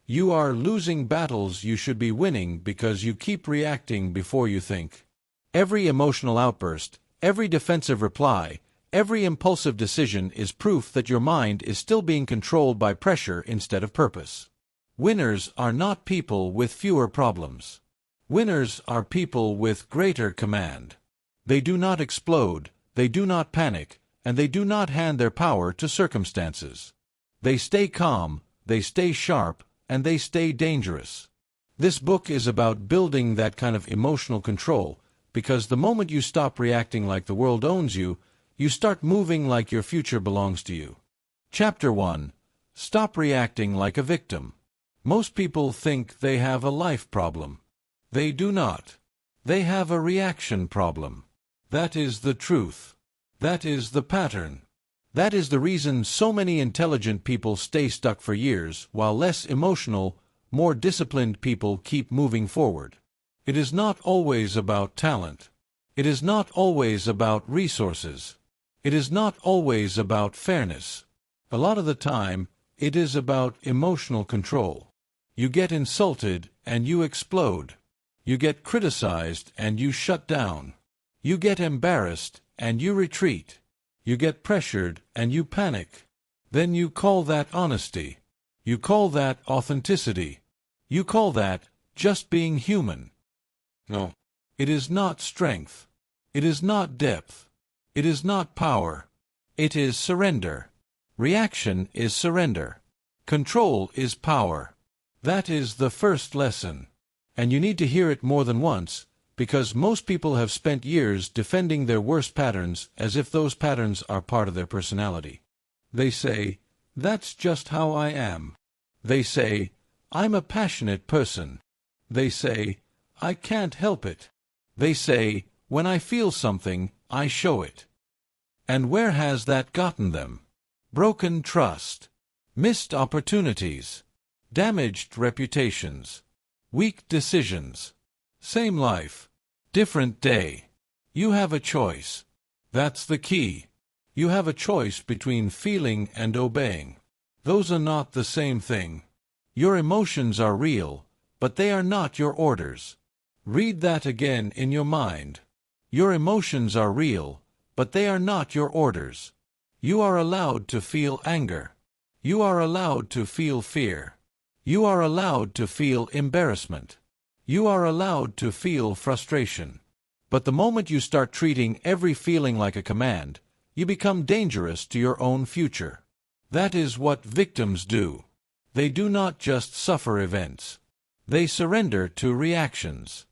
You are losing battles you should be winning because you keep reacting before you think. Every emotional outburst, every defensive reply, every impulsive decision is proof that your mind is still being controlled by pressure instead of purpose. Winners are not people with fewer problems. Winners are people with greater command. They do not explode, they do not panic, and they do not hand their power to circumstances. They stay calm, they stay sharp, and they stay dangerous. This book is about building that kind of emotional control, because the moment you stop reacting like the world owns you, you start moving like your future belongs to you. Chapter 1. Stop reacting like a victim. Most people think they have a life problem. They do not. They have a reaction problem. That is the truth. That is the pattern. That is the reason so many intelligent people stay stuck for years, while less emotional, more disciplined people keep moving forward. It is not always about talent. It is not always about resources. It is not always about fairness. A lot of the time, it is about emotional control. You get insulted and you explode. You get criticized and you shut down. You get embarrassed and you retreat. You get pressured and you panic. Then you call that honesty. You call that authenticity. You call that just being human. No. It is not strength. It is not depth. It is not power. It is surrender. Reaction is surrender. Control is power. That is the first lesson. And you need to hear it more than once, because most people have spent years defending their worst patterns as if those patterns are part of their personality. They say, "That's just how I am." They say, "I'm a passionate person." They say, "I can't help it." They say, "When I feel something, I show it." And where has that gotten them? Broken trust, missed opportunities, damaged reputations, weak decisions. Same life, different day. You have a choice. That's the key. You have a choice between feeling and obeying. Those are not the same thing. Your emotions are real, but they are not your orders. Read that again in your mind. Your emotions are real, but they are not your orders. You are allowed to feel anger. You are allowed to feel fear. You are allowed to feel embarrassment. You are allowed to feel frustration. But the moment you start treating every feeling like a command, you become dangerous to your own future. That is what victims do. They do not just suffer events. They surrender to reactions.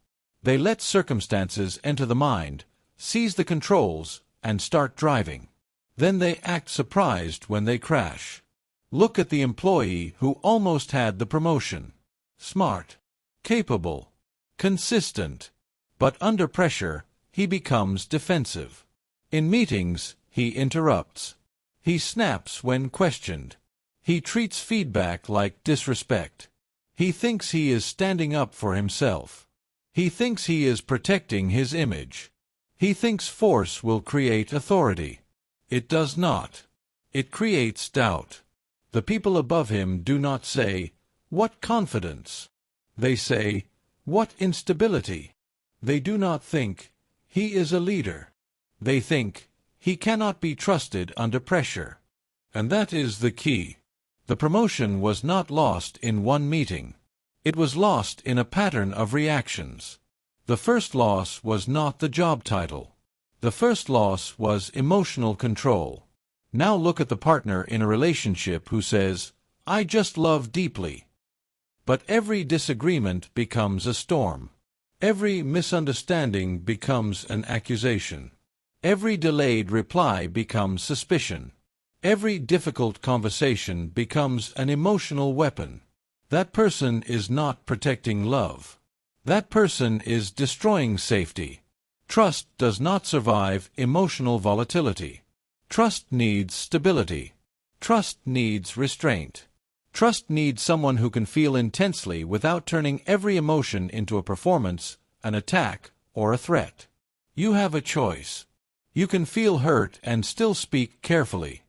They let circumstances enter the mind, seize the controls, and start driving. Then they act surprised when they crash. Look at the employee who almost had the promotion. Smart, capable, consistent. But under pressure, he becomes defensive. In meetings, he interrupts. He snaps when questioned. He treats feedback like disrespect. He thinks he is standing up for himself. He thinks he is protecting his image. He thinks force will create authority. It does not. It creates doubt. The people above him do not say, "What confidence?" They say, "What instability?" They do not think, "He is a leader." They think, "He cannot be trusted under pressure." And that is the key. The promotion was not lost in one meeting. It was lost in a pattern of reactions. The first loss was not the job title. The first loss was emotional control. Now look at the partner in a relationship who says, "I just love deeply." But every disagreement becomes a storm. Every misunderstanding becomes an accusation. Every delayed reply becomes suspicion. Every difficult conversation becomes an emotional weapon. That person is not protecting love. That person is destroying safety. Trust does not survive emotional volatility. Trust needs stability. Trust needs restraint. Trust needs someone who can feel intensely without turning every emotion into a performance, an attack, or a threat. You have a choice. You can feel hurt and still speak carefully.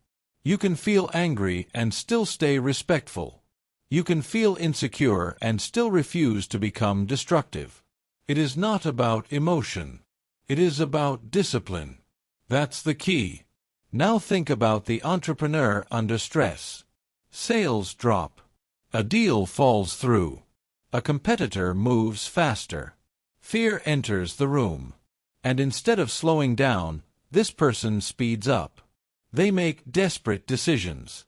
You can feel angry and still stay respectful. You can feel insecure and still refuse to become destructive. It is not about emotion. It is about discipline. That's the key. Now think about the entrepreneur under stress. Sales drop. A deal falls through. A competitor moves faster. Fear enters the room. And instead of slowing down, this person speeds up. They make desperate decisions.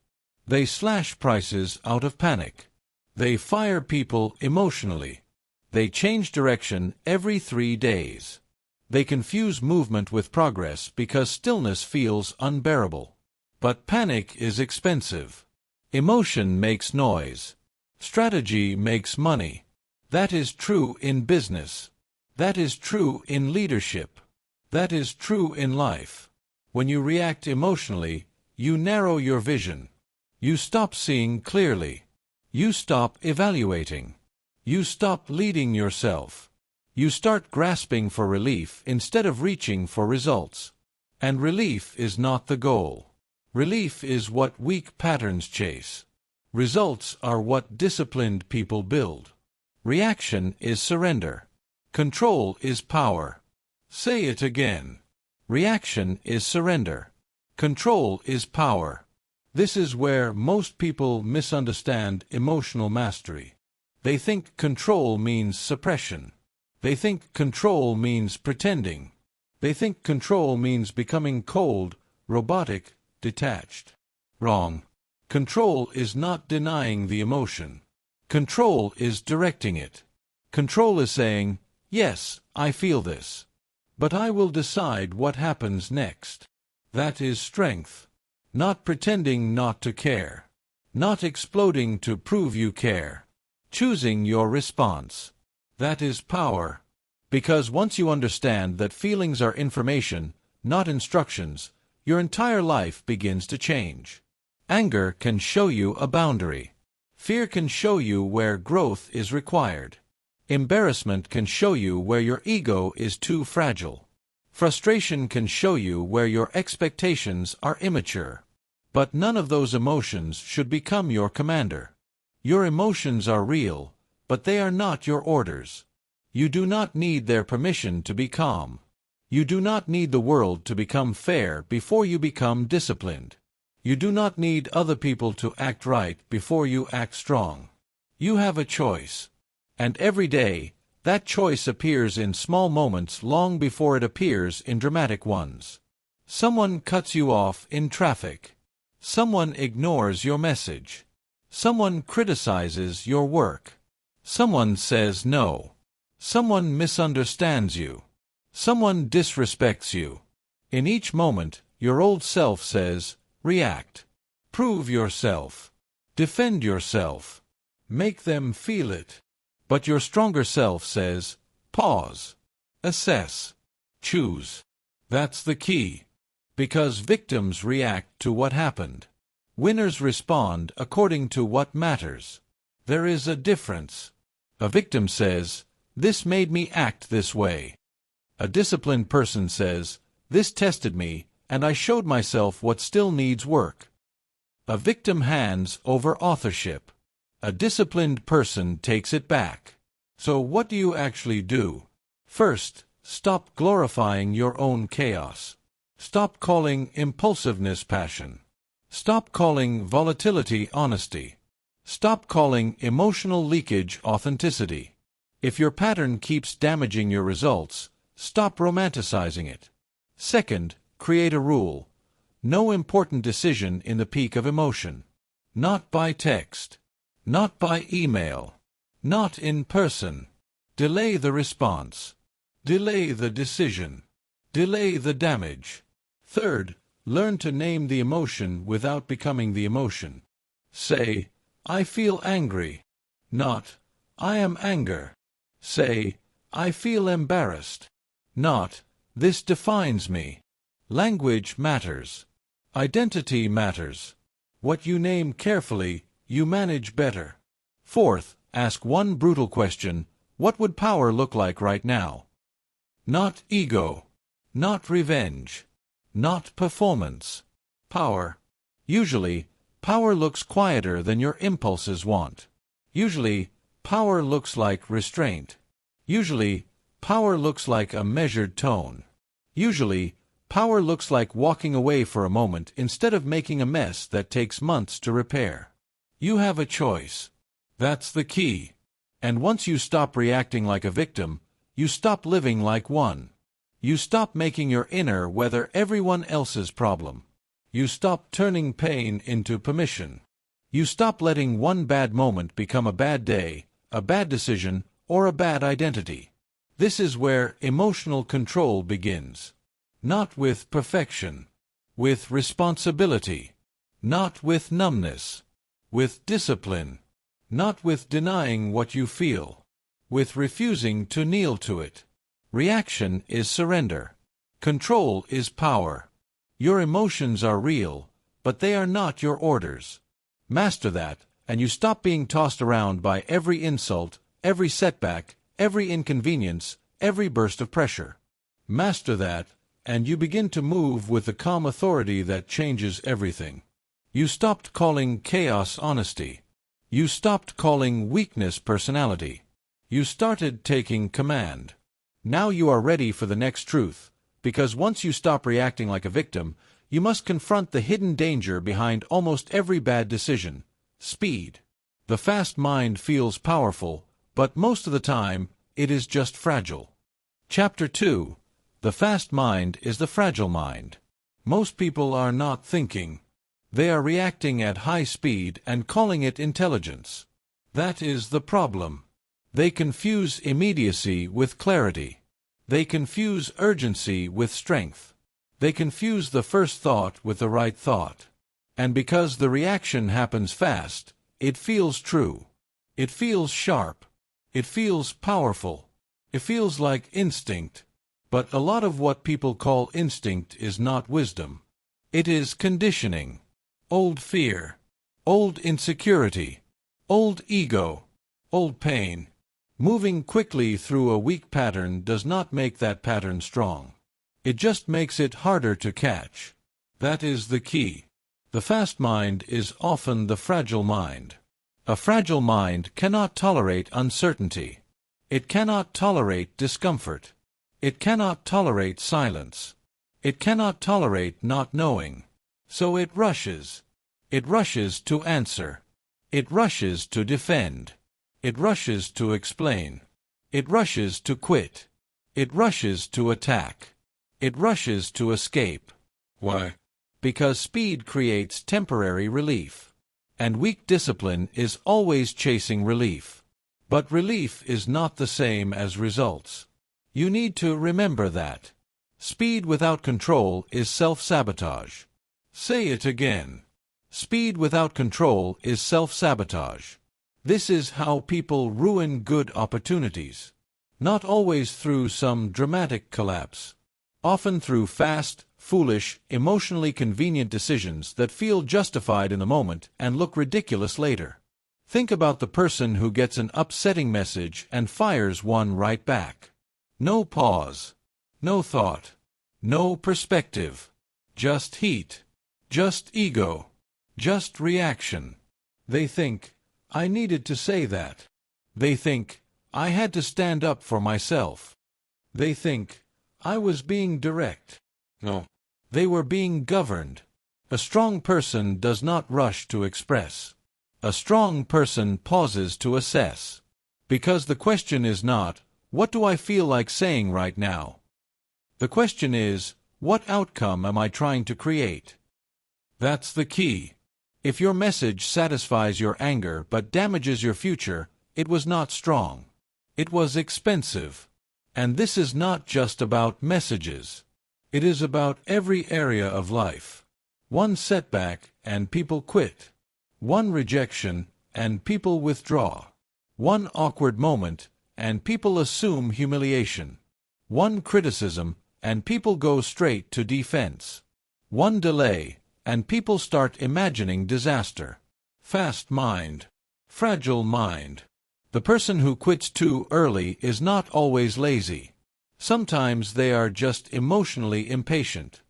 They slash prices out of panic. They fire people emotionally. They change direction every 3 days. They confuse movement with progress because stillness feels unbearable. But panic is expensive. Emotion makes noise. Strategy makes money. That is true in business. That is true in leadership. That is true in life. When you react emotionally, you narrow your vision. You stop seeing clearly. You stop evaluating. You stop leading yourself. You start grasping for relief instead of reaching for results. And relief is not the goal. Relief is what weak patterns chase. Results are what disciplined people build. Reaction is surrender. Control is power. Say it again. Reaction is surrender. Control is power. This is where most people misunderstand emotional mastery. They think control means suppression. They think control means pretending. They think control means becoming cold, robotic, detached. Wrong. Control is not denying the emotion. Control is directing it. Control is saying, yes, I feel this. But I will decide what happens next. That is strength. Not pretending not to care. Not exploding to prove you care. Choosing your response. That is power. Because once you understand that feelings are information, not instructions, your entire life begins to change. Anger can show you a boundary. Fear can show you where growth is required. Embarrassment can show you where your ego is too fragile. Frustration can show you where your expectations are immature. But none of those emotions should become your commander. Your emotions are real, but they are not your orders. You do not need their permission to be calm. You do not need the world to become fair before you become disciplined. You do not need other people to act right before you act strong. You have a choice. And every day, that choice appears in small moments long before it appears in dramatic ones. Someone cuts you off in traffic. Someone ignores your message. Someone criticizes your work. Someone says no. Someone misunderstands you. Someone disrespects you. In each moment, your old self says, react. Prove yourself. Defend yourself. Make them feel it. But your stronger self says, pause. Assess. Choose. That's the key. Because victims react to what happened. Winners respond according to what matters. There is a difference. A victim says, this made me act this way. A disciplined person says, this tested me, and I showed myself what still needs work. A victim hands over authorship. A disciplined person takes it back. So what do you actually do? First, stop glorifying your own chaos. Stop calling impulsiveness passion. Stop calling volatility honesty. Stop calling emotional leakage authenticity. If your pattern keeps damaging your results, stop romanticizing it. Second, create a rule. No important decision in the peak of emotion. Not by text. Not by email. Not in person. Delay the response. Delay the decision. Delay the damage. Third, learn to name the emotion without becoming the emotion. Say, I feel angry. Not, I am anger. Say, I feel embarrassed. Not, this defines me. Language matters. Identity matters. What you name carefully, you manage better. Fourth, ask one brutal question, what would power look like right now? Not ego. Not revenge. Not performance. Power. Usually, power looks quieter than your impulses want. Usually, power looks like restraint. Usually, power looks like a measured tone. Usually, power looks like walking away for a moment instead of making a mess that takes months to repair. You have a choice. That's the key. And once you stop reacting like a victim, you stop living like one. You stop making your inner weather everyone else's problem. You stop turning pain into permission. You stop letting one bad moment become a bad day, a bad decision, or a bad identity. This is where emotional control begins. Not with perfection. With responsibility. Not with numbness. With discipline. Not with denying what you feel. With refusing to kneel to it. Reaction is surrender. Control is power. Your emotions are real, but they are not your orders. Master that, and you stop being tossed around by every insult, every setback, every inconvenience, every burst of pressure. Master that, and you begin to move with the calm authority that changes everything. You stopped calling chaos honesty. You stopped calling weakness personality. You started taking command. Now you are ready for the next truth, because once you stop reacting like a victim, you must confront the hidden danger behind almost every bad decision: speed. The fast mind feels powerful, but most of the time, it is just fragile. Chapter 2. The fast mind is the fragile mind. Most people are not thinking. They are reacting at high speed and calling it intelligence. That is the problem. They confuse immediacy with clarity. They confuse urgency with strength. They confuse the first thought with the right thought. And because the reaction happens fast, it feels true. It feels sharp. It feels powerful. It feels like instinct. But a lot of what people call instinct is not wisdom. It is conditioning. Old fear. Old insecurity. Old ego. Old pain. Moving quickly through a weak pattern does not make that pattern strong. It just makes it harder to catch. That is the key. The fast mind is often the fragile mind. A fragile mind cannot tolerate uncertainty. It cannot tolerate discomfort. It cannot tolerate silence. It cannot tolerate not knowing. So it rushes. It rushes to answer. It rushes to defend. It rushes to explain. It rushes to quit. It rushes to attack. It rushes to escape. Why? Because speed creates temporary relief. And weak discipline is always chasing relief. But relief is not the same as results. You need to remember that. Speed without control is self-sabotage. Say it again. Speed without control is self-sabotage. This is how people ruin good opportunities. Not always through some dramatic collapse. Often through fast, foolish, emotionally convenient decisions that feel justified in the moment and look ridiculous later. Think about the person who gets an upsetting message and fires one right back. No pause. No thought. No perspective. Just heat. Just ego. Just reaction. They think, I needed to say that. They think, I had to stand up for myself. They think, I was being direct. No. They were being governed. A strong person does not rush to express. A strong person pauses to assess. Because the question is not, what do I feel like saying right now? The question is, what outcome am I trying to create? That's the key. If your message satisfies your anger but damages your future, it was not strong. It was expensive. And this is not just about messages. It is about every area of life. One setback, and people quit. One rejection, and people withdraw. One awkward moment, and people assume humiliation. One criticism, and people go straight to defense. One delay, and people start imagining disaster. Fast mind. Fragile mind. The person who quits too early is not always lazy. Sometimes they are just emotionally impatient.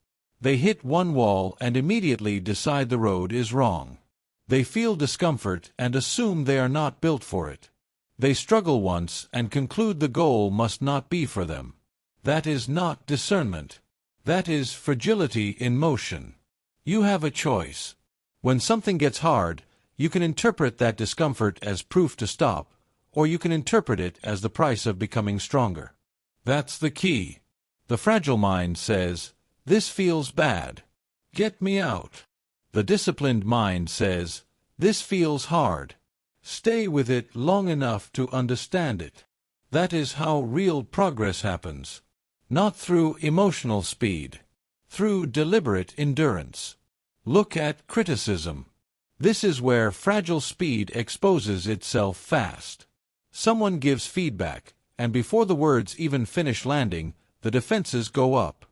They hit one wall and immediately decide the road is wrong. They feel discomfort and assume they are not built for it. They struggle once and conclude the goal must not be for them. That is not discernment. That is fragility in motion. You have a choice. When something gets hard, you can interpret that discomfort as proof to stop, or you can interpret it as the price of becoming stronger. That's the key. The fragile mind says, "This feels bad. Get me out." The disciplined mind says, "This feels hard. Stay with it long enough to understand it." That is how real progress happens. Not through emotional speed. Through deliberate endurance. Look at criticism. This is where fragile speed exposes itself fast. Someone gives feedback, and before the words even finish landing, the defenses go up.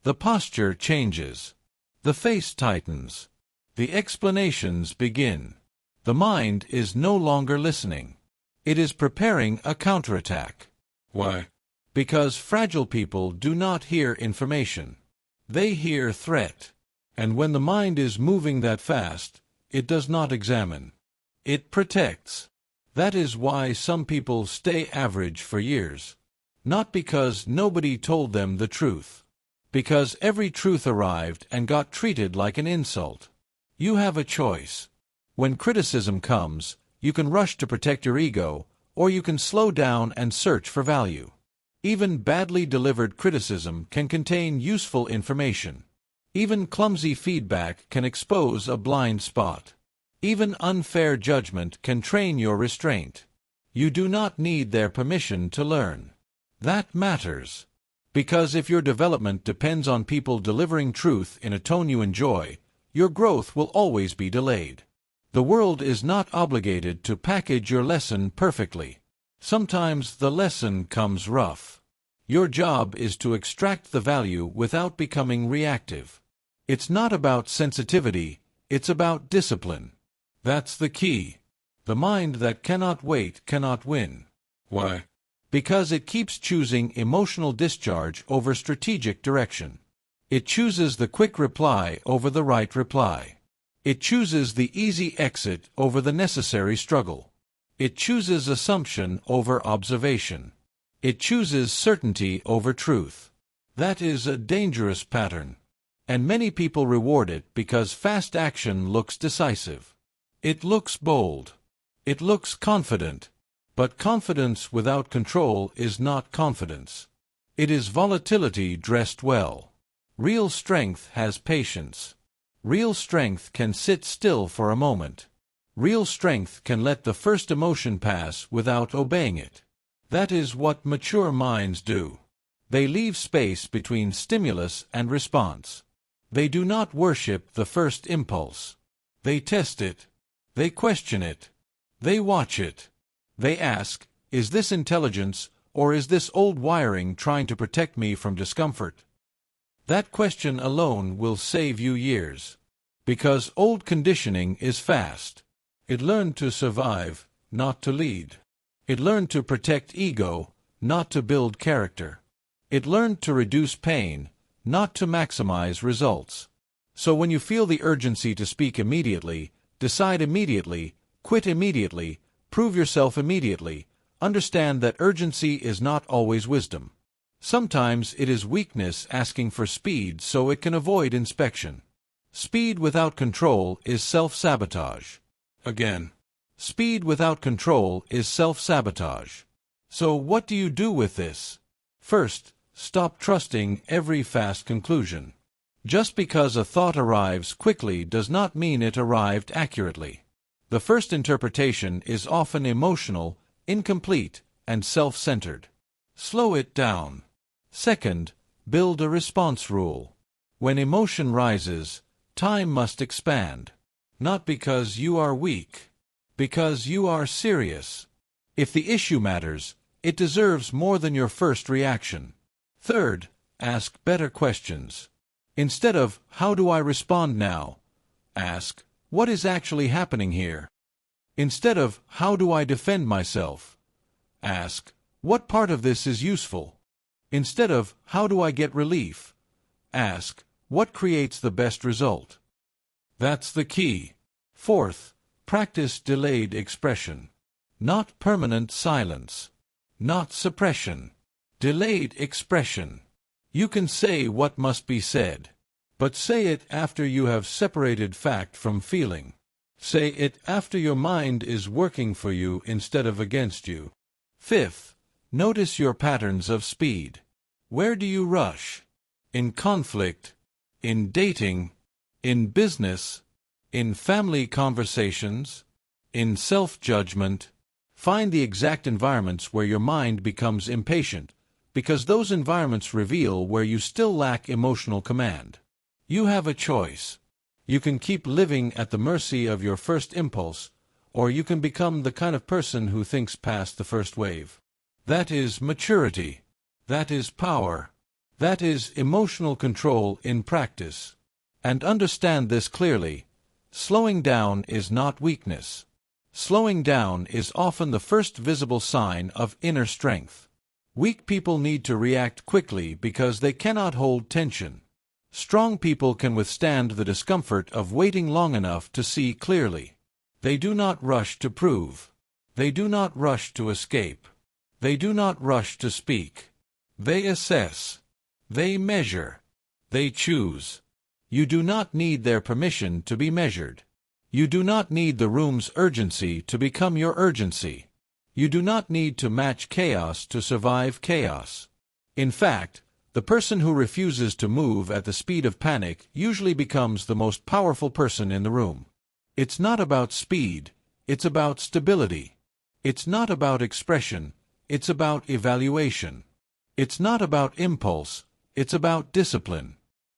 The posture changes. The face tightens. The explanations begin. The mind is no longer listening. It is preparing a counterattack. Why? Because fragile people do not hear information. They hear threat. And when the mind is moving that fast, it does not examine. It protects. That is why some people stay average for years. Not because nobody told them the truth. Because every truth arrived and got treated like an insult. You have a choice. When criticism comes, you can rush to protect your ego, or you can slow down and search for value. Even badly delivered criticism can contain useful information. Even clumsy feedback can expose a blind spot. Even unfair judgment can train your restraint. You do not need their permission to learn. That matters. Because if your development depends on people delivering truth in a tone you enjoy, your growth will always be delayed. The world is not obligated to package your lesson perfectly. Sometimes the lesson comes rough. Your job is to extract the value without becoming reactive. It's not about sensitivity, it's about discipline. That's the key. The mind that cannot wait cannot win. Why? Because it keeps choosing emotional discharge over strategic direction. It chooses the quick reply over the right reply. It chooses the easy exit over the necessary struggle. It chooses assumption over observation. It chooses certainty over truth. That is a dangerous pattern. And many people reward it because fast action looks decisive. It looks bold. It looks confident. But confidence without control is not confidence. It is volatility dressed well. Real strength has patience. Real strength can sit still for a moment. Real strength can let the first emotion pass without obeying it. That is what mature minds do. They leave space between stimulus and response. They do not worship the first impulse. They test it. They question it. They watch it. They ask, is this intelligence, or is this old wiring trying to protect me from discomfort? That question alone will save you years. Because old conditioning is fast. It learned to survive, not to lead. It learned to protect ego, not to build character. It learned to reduce pain, not to maximize results. So when you feel the urgency to speak immediately, decide immediately, quit immediately, prove yourself immediately, understand that urgency is not always wisdom. Sometimes it is weakness asking for speed so it can avoid inspection. Speed without control is self-sabotage. Again, speed without control is self-sabotage. So what do you do with this? First, stop trusting every fast conclusion. Just because a thought arrives quickly does not mean it arrived accurately. The first interpretation is often emotional, incomplete, and self-centered. Slow it down. Second, build a response rule. When emotion rises, time must expand. Not because you are weak. Because you are serious. If the issue matters, it deserves more than your first reaction. Third, ask better questions. Instead of, how do I respond now? Ask, what is actually happening here? Instead of, how do I defend myself? Ask, what part of this is useful? Instead of, how do I get relief? Ask, what creates the best result? That's the key. Fourth, Practice delayed expression. Not permanent silence. Not suppression. Delayed expression. You can say what must be said, but say it after you have separated fact from feeling. Say it after your mind is working for you instead of against you. Fifth, notice your patterns of speed. Where do you rush? In conflict, in dating, in business, in family conversations, in self-judgment. Find the exact environments where your mind becomes impatient, because those environments reveal where you still lack emotional command. You have a choice. You can keep living at the mercy of your first impulse, or you can become the kind of person who thinks past the first wave. That is maturity. That is power. That is emotional control in practice. And understand this clearly. Slowing down is not weakness. Slowing down is often the first visible sign of inner strength. Weak people need to react quickly because they cannot hold tension. Strong people can withstand the discomfort of waiting long enough to see clearly. They do not rush to prove. They do not rush to escape. They do not rush to speak. They assess. They measure. They choose. You do not need their permission to be measured. You do not need the room's urgency to become your urgency. You do not need to match chaos to survive chaos. In fact, the person who refuses to move at the speed of panic usually becomes the most powerful person in the room. It's not about speed, it's about stability. It's not about expression, it's about evaluation. It's not about impulse, it's about discipline.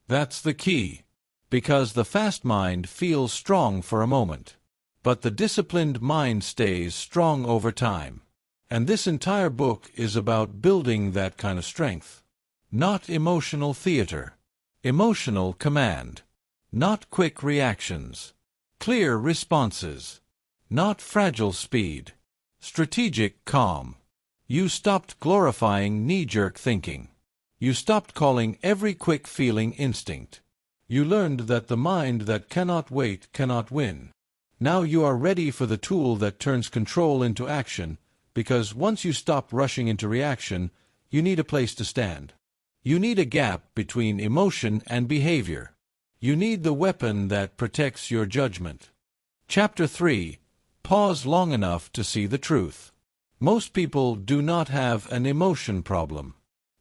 That's the key. Because the fast mind feels strong for a moment. But the disciplined mind stays strong over time. And this entire book is about building that kind of strength. Not emotional theater. Emotional command. Not quick reactions. Clear responses. Not fragile speed. Strategic calm. You stopped glorifying knee-jerk thinking. You stopped calling every quick feeling instinct. You learned that the mind that cannot wait cannot win. Now you are ready for the tool that turns control into action, because once you stop rushing into reaction, you need a place to stand. You need a gap between emotion and behavior. You need the weapon that protects your judgment. Chapter 3. Pause long enough to see the truth. Most people do not have an emotion problem.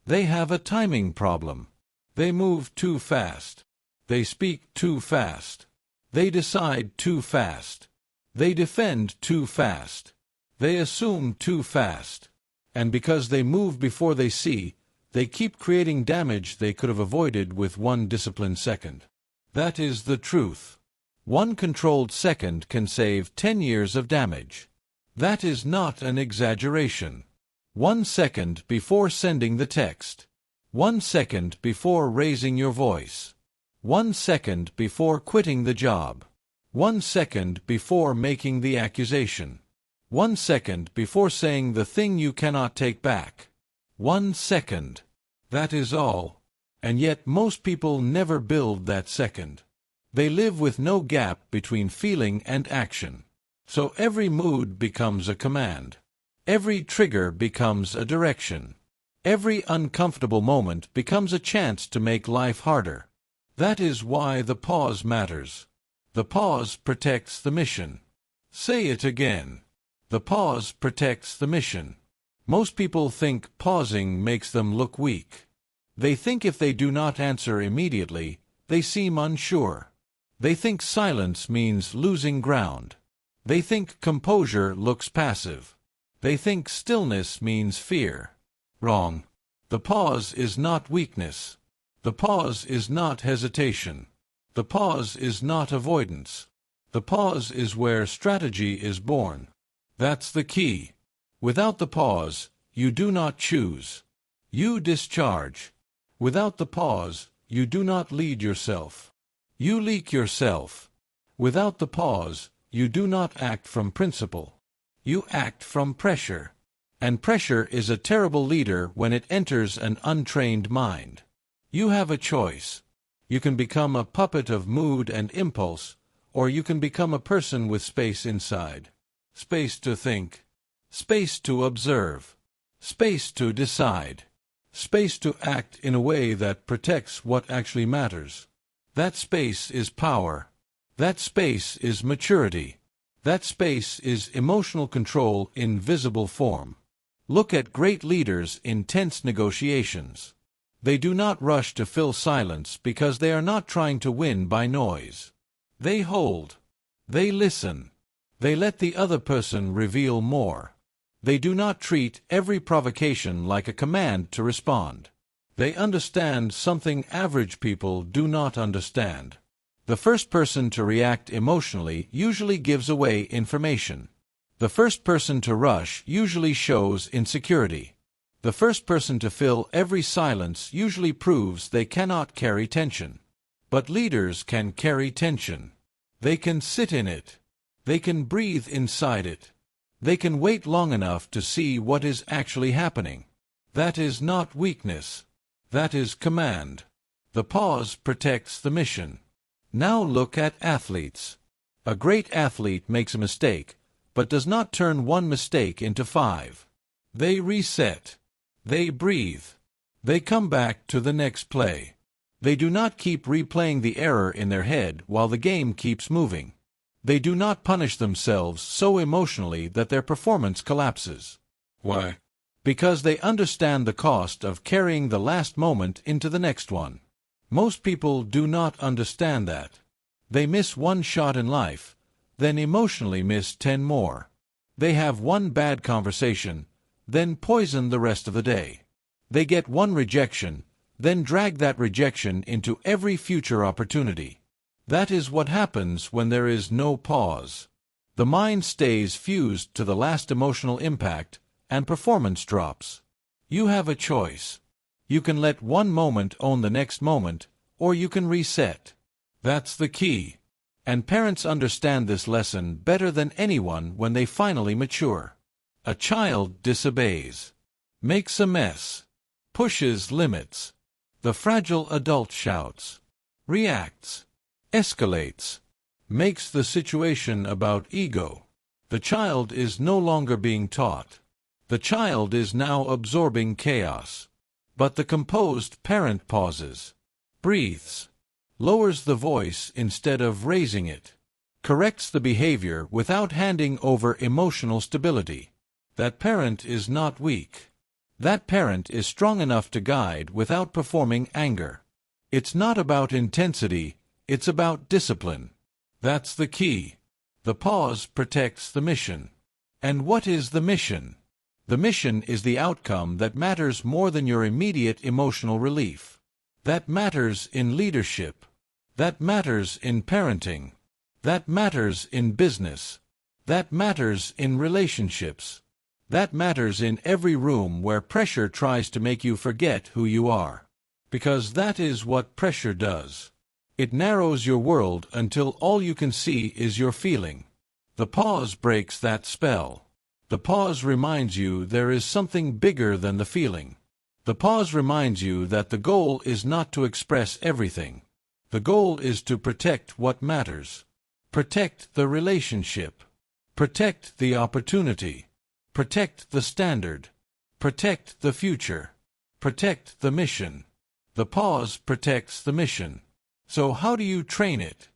They have a timing problem. They move too fast. They speak too fast. They decide too fast. They defend too fast. They assume too fast. And because they move before they see, they keep creating damage they could have avoided with one disciplined second. That is the truth. One controlled second can save 10 years of damage. That is not an exaggeration. 1 second before sending the text. 1 second before raising your voice. 1 second before quitting the job. 1 second before making the accusation. 1 second before saying the thing you cannot take back. 1 second. That is all. And yet most people never build that second. They live with no gap between feeling and action. So every mood becomes a command. Every trigger becomes a direction. Every uncomfortable moment becomes a chance to make life harder. That is why the pause matters. The pause protects the mission. Say it again. The pause protects the mission. Most people think pausing makes them look weak. They think if they do not answer immediately, they seem unsure. They think silence means losing ground. They think composure looks passive. They think stillness means fear. Wrong. The pause is not weakness. The pause is not hesitation. The pause is not avoidance. The pause is where strategy is born. That's the key. Without the pause, you do not choose. You discharge. Without the pause, you do not lead yourself. You leak yourself. Without the pause, you do not act from principle. You act from pressure. And pressure is a terrible leader when it enters an untrained mind. You have a choice. You can become a puppet of mood and impulse, or you can become a person with space inside. Space to think. Space to observe. Space to decide. Space to act in a way that protects what actually matters. That space is power. That space is maturity. That space is emotional control in visible form. Look at great leaders in tense negotiations. They do not rush to fill silence because they are not trying to win by noise. They hold. They listen. They let the other person reveal more. They do not treat every provocation like a command to respond. They understand something average people do not understand. The first person to react emotionally usually gives away information. The first person to rush usually shows insecurity. The first person to fill every silence usually proves they cannot carry tension. But leaders can carry tension. They can sit in it. They can breathe inside it. They can wait long enough to see what is actually happening. That is not weakness. That is command. The pause protects the mission. Now look at athletes. A great athlete makes a mistake, but does not turn one mistake into 5. They reset. They breathe. They come back to the next play. They do not keep replaying the error in their head while the game keeps moving. They do not punish themselves so emotionally that their performance collapses. Why? Because they understand the cost of carrying the last moment into the next one. Most people do not understand that. They miss one shot in life, then emotionally miss 10 more. They have one bad conversation, then poison the rest of the day. They get one rejection, then drag that rejection into every future opportunity. That is what happens when there is no pause. The mind stays fused to the last emotional impact, and performance drops. You have a choice. You can let one moment own the next moment, or you can reset. That's the key. And parents understand this lesson better than anyone when they finally mature. A child disobeys, makes a mess, pushes limits. The fragile adult shouts, reacts, escalates, makes the situation about ego. The child is no longer being taught. The child is now absorbing chaos. But the composed parent pauses, breathes, lowers the voice instead of raising it, corrects the behavior without handing over emotional stability. That parent is not weak. That parent is strong enough to guide without performing anger. It's not about intensity, it's about discipline. That's the key. The pause protects the mission. And what is the mission? The mission is the outcome that matters more than your immediate emotional relief. That matters in leadership. That matters in parenting. That matters in business. That matters in relationships. That matters in every room where pressure tries to make you forget who you are. Because that is what pressure does. It narrows your world until all you can see is your feeling. The pause breaks that spell. The pause reminds you there is something bigger than the feeling. The pause reminds you that the goal is not to express everything. The goal is to protect what matters. Protect the relationship. Protect the opportunity. Protect the standard. Protect the future. Protect the mission. The pause protects the mission. So how do you train it?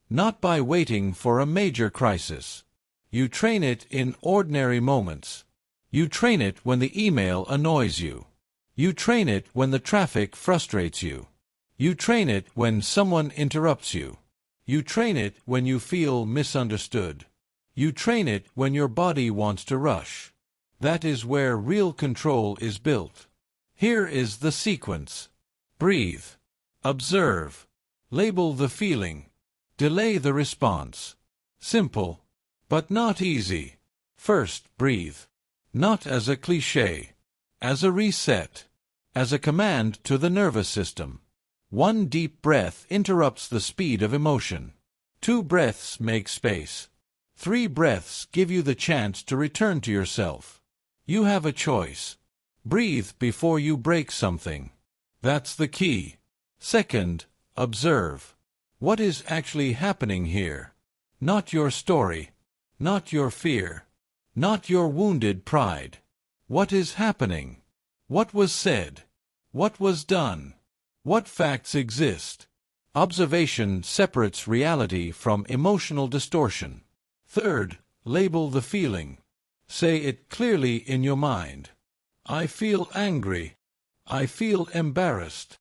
Not by waiting for a major crisis. You train it in ordinary moments. You train it when the email annoys you. You train it when the traffic frustrates you. You train it when someone interrupts you. You train it when you feel misunderstood. You train it when your body wants to rush. That is where real control is built. Here is the sequence. Breathe. Observe. Label the feeling. Delay the response. Simple, but not easy. First, breathe. Not as a cliché. As a reset. As a command to the nervous system. One deep breath interrupts the speed of emotion. 2 breaths make space. 3 breaths give you the chance to return to yourself. You have a choice. Breathe before you break something. That's the key. Second, observe. What is actually happening here? Not your story. Not your fear. Not your wounded pride. What is happening? What was said? What was done? What facts exist? Observation separates reality from emotional distortion. Third, label the feeling. Say it clearly in your mind. I feel angry. I feel embarrassed.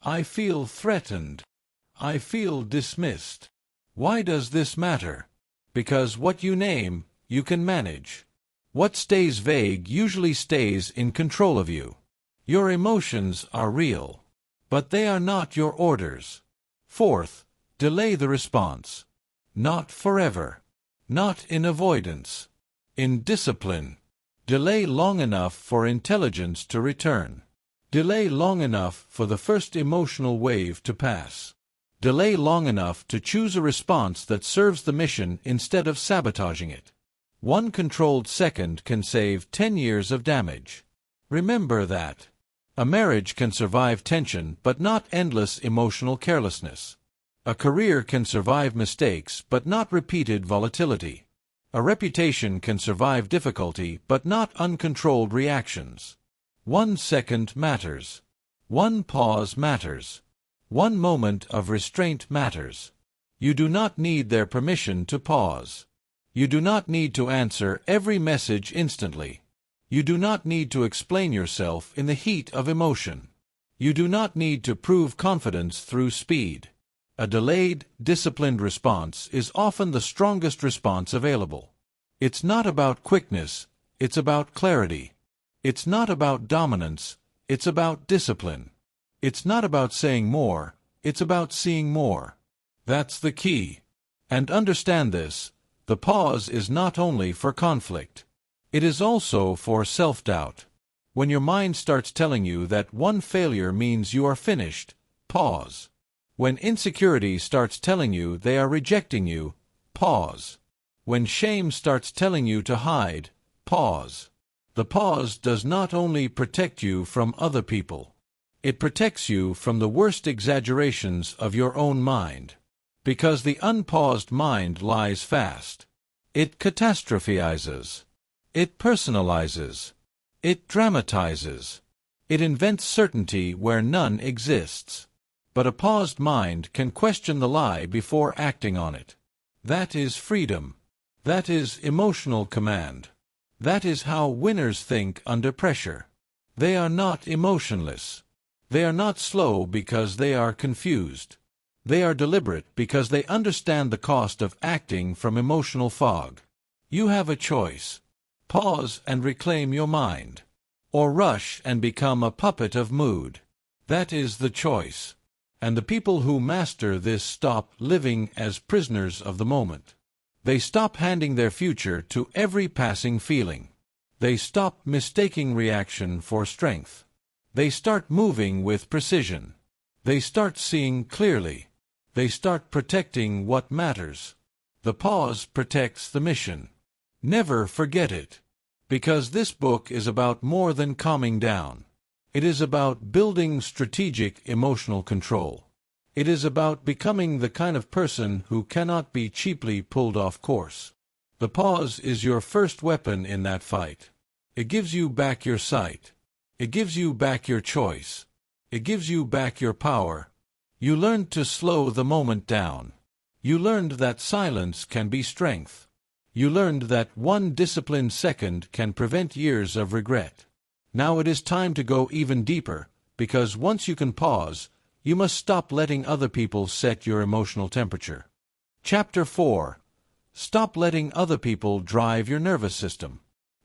I feel threatened. I feel dismissed. Why does this matter? Because what you name, you can manage. What stays vague usually stays in control of you. Your emotions are real, but they are not your orders. Fourth, delay the response. Not forever. Not in avoidance. In discipline. Delay long enough for intelligence to return. Delay long enough for the first emotional wave to pass. Delay long enough to choose a response that serves the mission instead of sabotaging it. One controlled second can save 10 years of damage. Remember that. A marriage can survive tension but not endless emotional carelessness. A career can survive mistakes but not repeated volatility. A reputation can survive difficulty but not uncontrolled reactions. 1 second matters. 1 pause matters. 1 moment of restraint matters. You do not need their permission to pause. You do not need to answer every message instantly. You do not need to explain yourself in the heat of emotion. You do not need to prove confidence through speed. A delayed, disciplined response is often the strongest response available. It's not about quickness, it's about clarity. It's not about dominance, it's about discipline. It's not about saying more, it's about seeing more. That's the key. And understand this, the pause is not only for conflict. It is also for self-doubt. When your mind starts telling you that one failure means you are finished, pause. When insecurity starts telling you they are rejecting you, pause. When shame starts telling you to hide, pause. The pause does not only protect you from other people. It protects you from the worst exaggerations of your own mind. Because the unpaused mind lies fast. It catastrophizes. It personalizes. It dramatizes. It invents certainty where none exists. But a paused mind can question the lie before acting on it. That is freedom. That is emotional command. That is how winners think under pressure. They are not emotionless. They are not slow because they are confused. They are deliberate because they understand the cost of acting from emotional fog. You have a choice. Pause and reclaim your mind. Or rush and become a puppet of mood. That is the choice. And the people who master this stop living as prisoners of the moment. They stop handing their future to every passing feeling. They stop mistaking reaction for strength. They start moving with precision. They start seeing clearly. They start protecting what matters. The pause protects the mission. Never forget it. Because this book is about more than calming down. It is about building strategic emotional control. It is about becoming the kind of person who cannot be cheaply pulled off course. The pause is your first weapon in that fight. It gives you back your sight. It gives you back your choice. It gives you back your power. You learned to slow the moment down. You learned that silence can be strength. You learned that 1 disciplined second can prevent years of regret. Now it is time to go even deeper, because once you can pause, you must stop letting other people set your emotional temperature. Chapter 4. Stop letting other people drive your nervous system.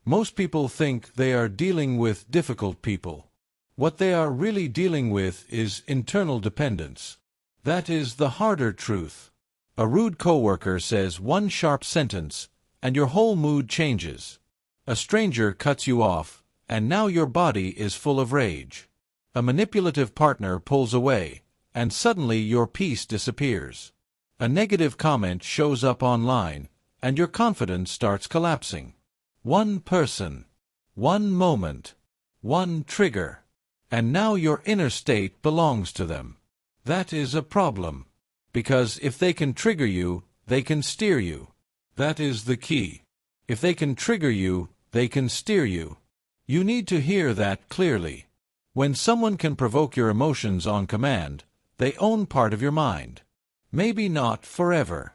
Most people think they are dealing with difficult people. What they are really dealing with is internal dependence. That is the harder truth. A rude coworker says one sharp sentence, and your whole mood changes. A stranger cuts you off, and now your body is full of rage. A manipulative partner pulls away, and suddenly your peace disappears. A negative comment shows up online, and your confidence starts collapsing. One person, one moment, one trigger, and now your inner state belongs to them. That is a problem, because if they can trigger you, they can steer you. That is the key. If they can trigger you, they can steer you. You need to hear that clearly. When someone can provoke your emotions on command, they own part of your mind. Maybe not forever.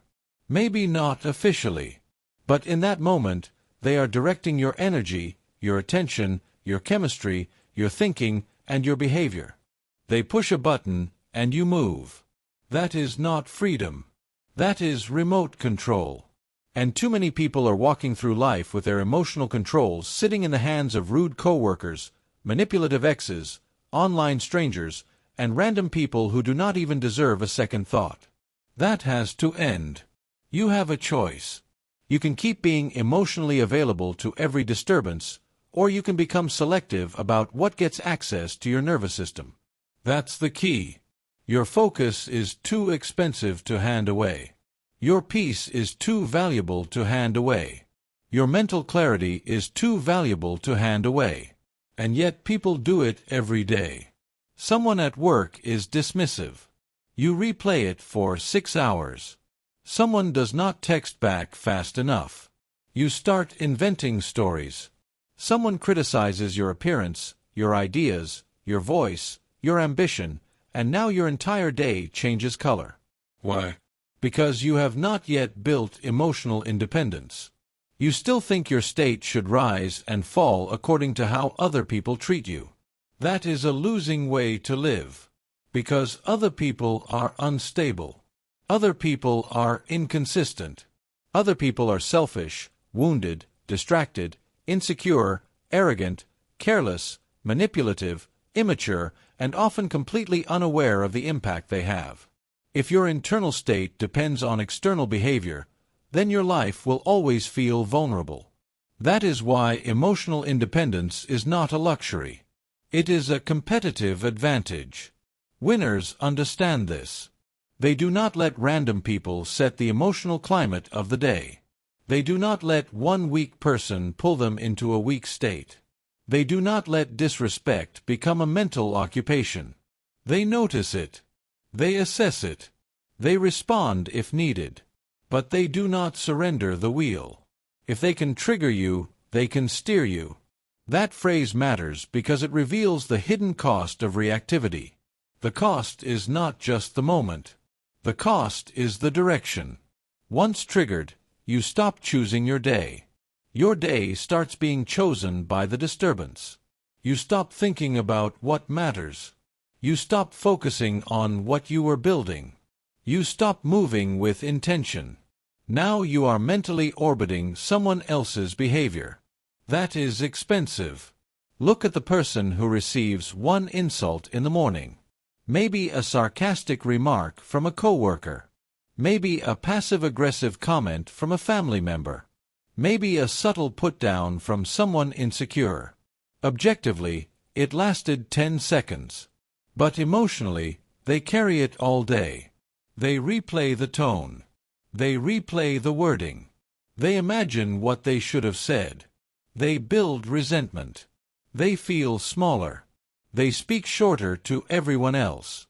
Maybe not officially. But in that moment, they are directing your energy, your attention, your chemistry, your thinking, and your behavior. They push a button, and you move. That is not freedom. That is remote control. And too many people are walking through life with their emotional controls sitting in the hands of rude coworkers, manipulative exes, online strangers, and random people who do not even deserve a second thought. That has to end. You have a choice. You can keep being emotionally available to every disturbance, or you can become selective about what gets access to your nervous system. That's the key. Your focus is too expensive to hand away. Your peace is too valuable to hand away. Your mental clarity is too valuable to hand away. And yet people do it every day. Someone at work is dismissive. You replay it for 6 hours. Someone does not text back fast enough. You start inventing stories. Someone criticizes your appearance, your ideas, your voice, your ambition, and now your entire day changes color. Why? Because you have not yet built emotional independence. You still think your state should rise and fall according to how other people treat you. That is a losing way to live. Because other people are unstable. Other people are inconsistent. Other people are selfish, wounded, distracted, insecure, arrogant, careless, manipulative, immature, and often completely unaware of the impact they have. If your internal state depends on external behavior, then your life will always feel vulnerable. That is why emotional independence is not a luxury. It is a competitive advantage. Winners understand this. They do not let random people set the emotional climate of the day. They do not let one weak person pull them into a weak state. They do not let disrespect become a mental occupation. They notice it. They assess it. They respond if needed. But they do not surrender the wheel. If they can trigger you, they can steer you. That phrase matters because it reveals the hidden cost of reactivity. The cost is not just the moment. The cost is the direction. Once triggered, you stop choosing your day. Your day starts being chosen by the disturbance. You stop thinking about what matters. You stop focusing on what you were building. You stop moving with intention. Now you are mentally orbiting someone else's behavior. That is expensive. Look at the person who receives one insult in the morning. Maybe a sarcastic remark from a coworker. Maybe a passive-aggressive comment from a family member. Maybe a subtle put-down from someone insecure. Objectively, it lasted 10 seconds. But emotionally, they carry it all day. They replay the tone. They replay the wording. They imagine what they should have said. They build resentment. They feel smaller. They speak shorter to everyone else.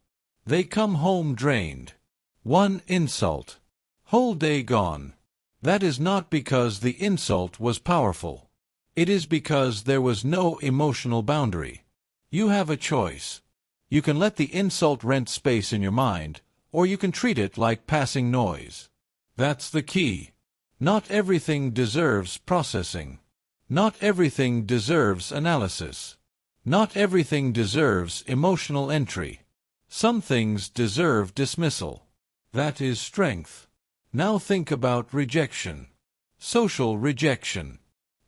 They come home drained. One insult. Whole day gone. That is not because the insult was powerful. It is because there was no emotional boundary. You have a choice. You can let the insult rent space in your mind, or you can treat it like passing noise. That's the key. Not everything deserves processing. Not everything deserves analysis. Not everything deserves emotional entry. Some things deserve dismissal. That is strength. Now think about rejection. Social rejection.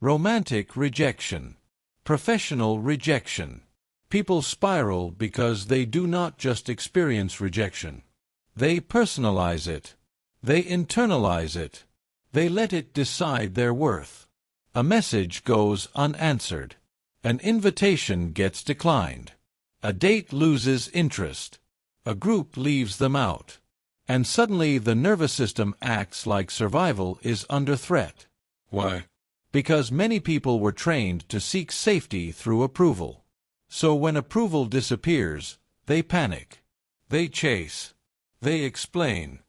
Romantic rejection. Professional rejection. People spiral because they do not just experience rejection. They personalize it. They internalize it. They let it decide their worth. A message goes unanswered. An invitation gets declined. A date loses interest. A group leaves them out. And suddenly the nervous system acts like survival is under threat. Why? Because many people were trained to seek safety through approval. So when approval disappears, they panic. They chase. They explain.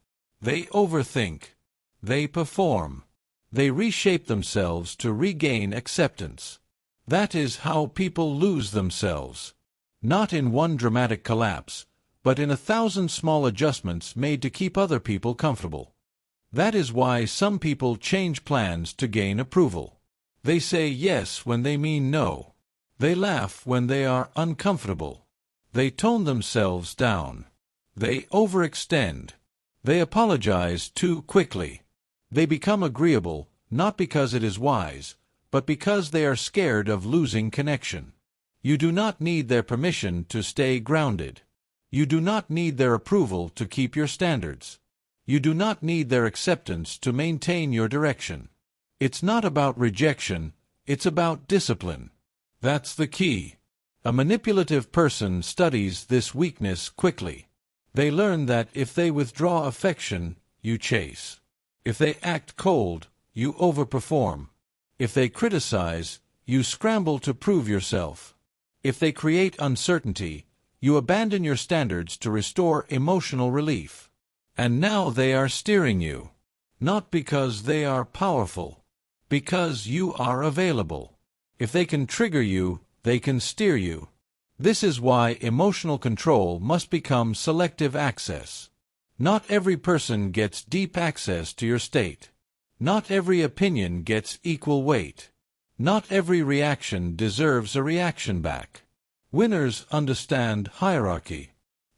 They overthink. They perform. They reshape themselves to regain acceptance. That is how people lose themselves. Not in one dramatic collapse, but in 1,000 small adjustments made to keep other people comfortable. That is why some people change plans to gain approval. They say yes when they mean no. They laugh when they are uncomfortable. They tone themselves down. They overextend. They apologize too quickly. They become agreeable, not because it is wise, but because they are scared of losing connection. You do not need their permission to stay grounded. You do not need their approval to keep your standards. You do not need their acceptance to maintain your direction. It's not about rejection, it's about discipline. That's the key. A manipulative person studies this weakness quickly. They learn that if they withdraw affection, you chase. If they act cold, you overperform. If they criticize, you scramble to prove yourself. If they create uncertainty, you abandon your standards to restore emotional relief. And now they are steering you. Not because they are powerful. Because you are available. If they can trigger you, they can steer you. This is why emotional control must become selective access. Not every person gets deep access to your state. Not every opinion gets equal weight. Not every reaction deserves a reaction back. Winners understand hierarchy.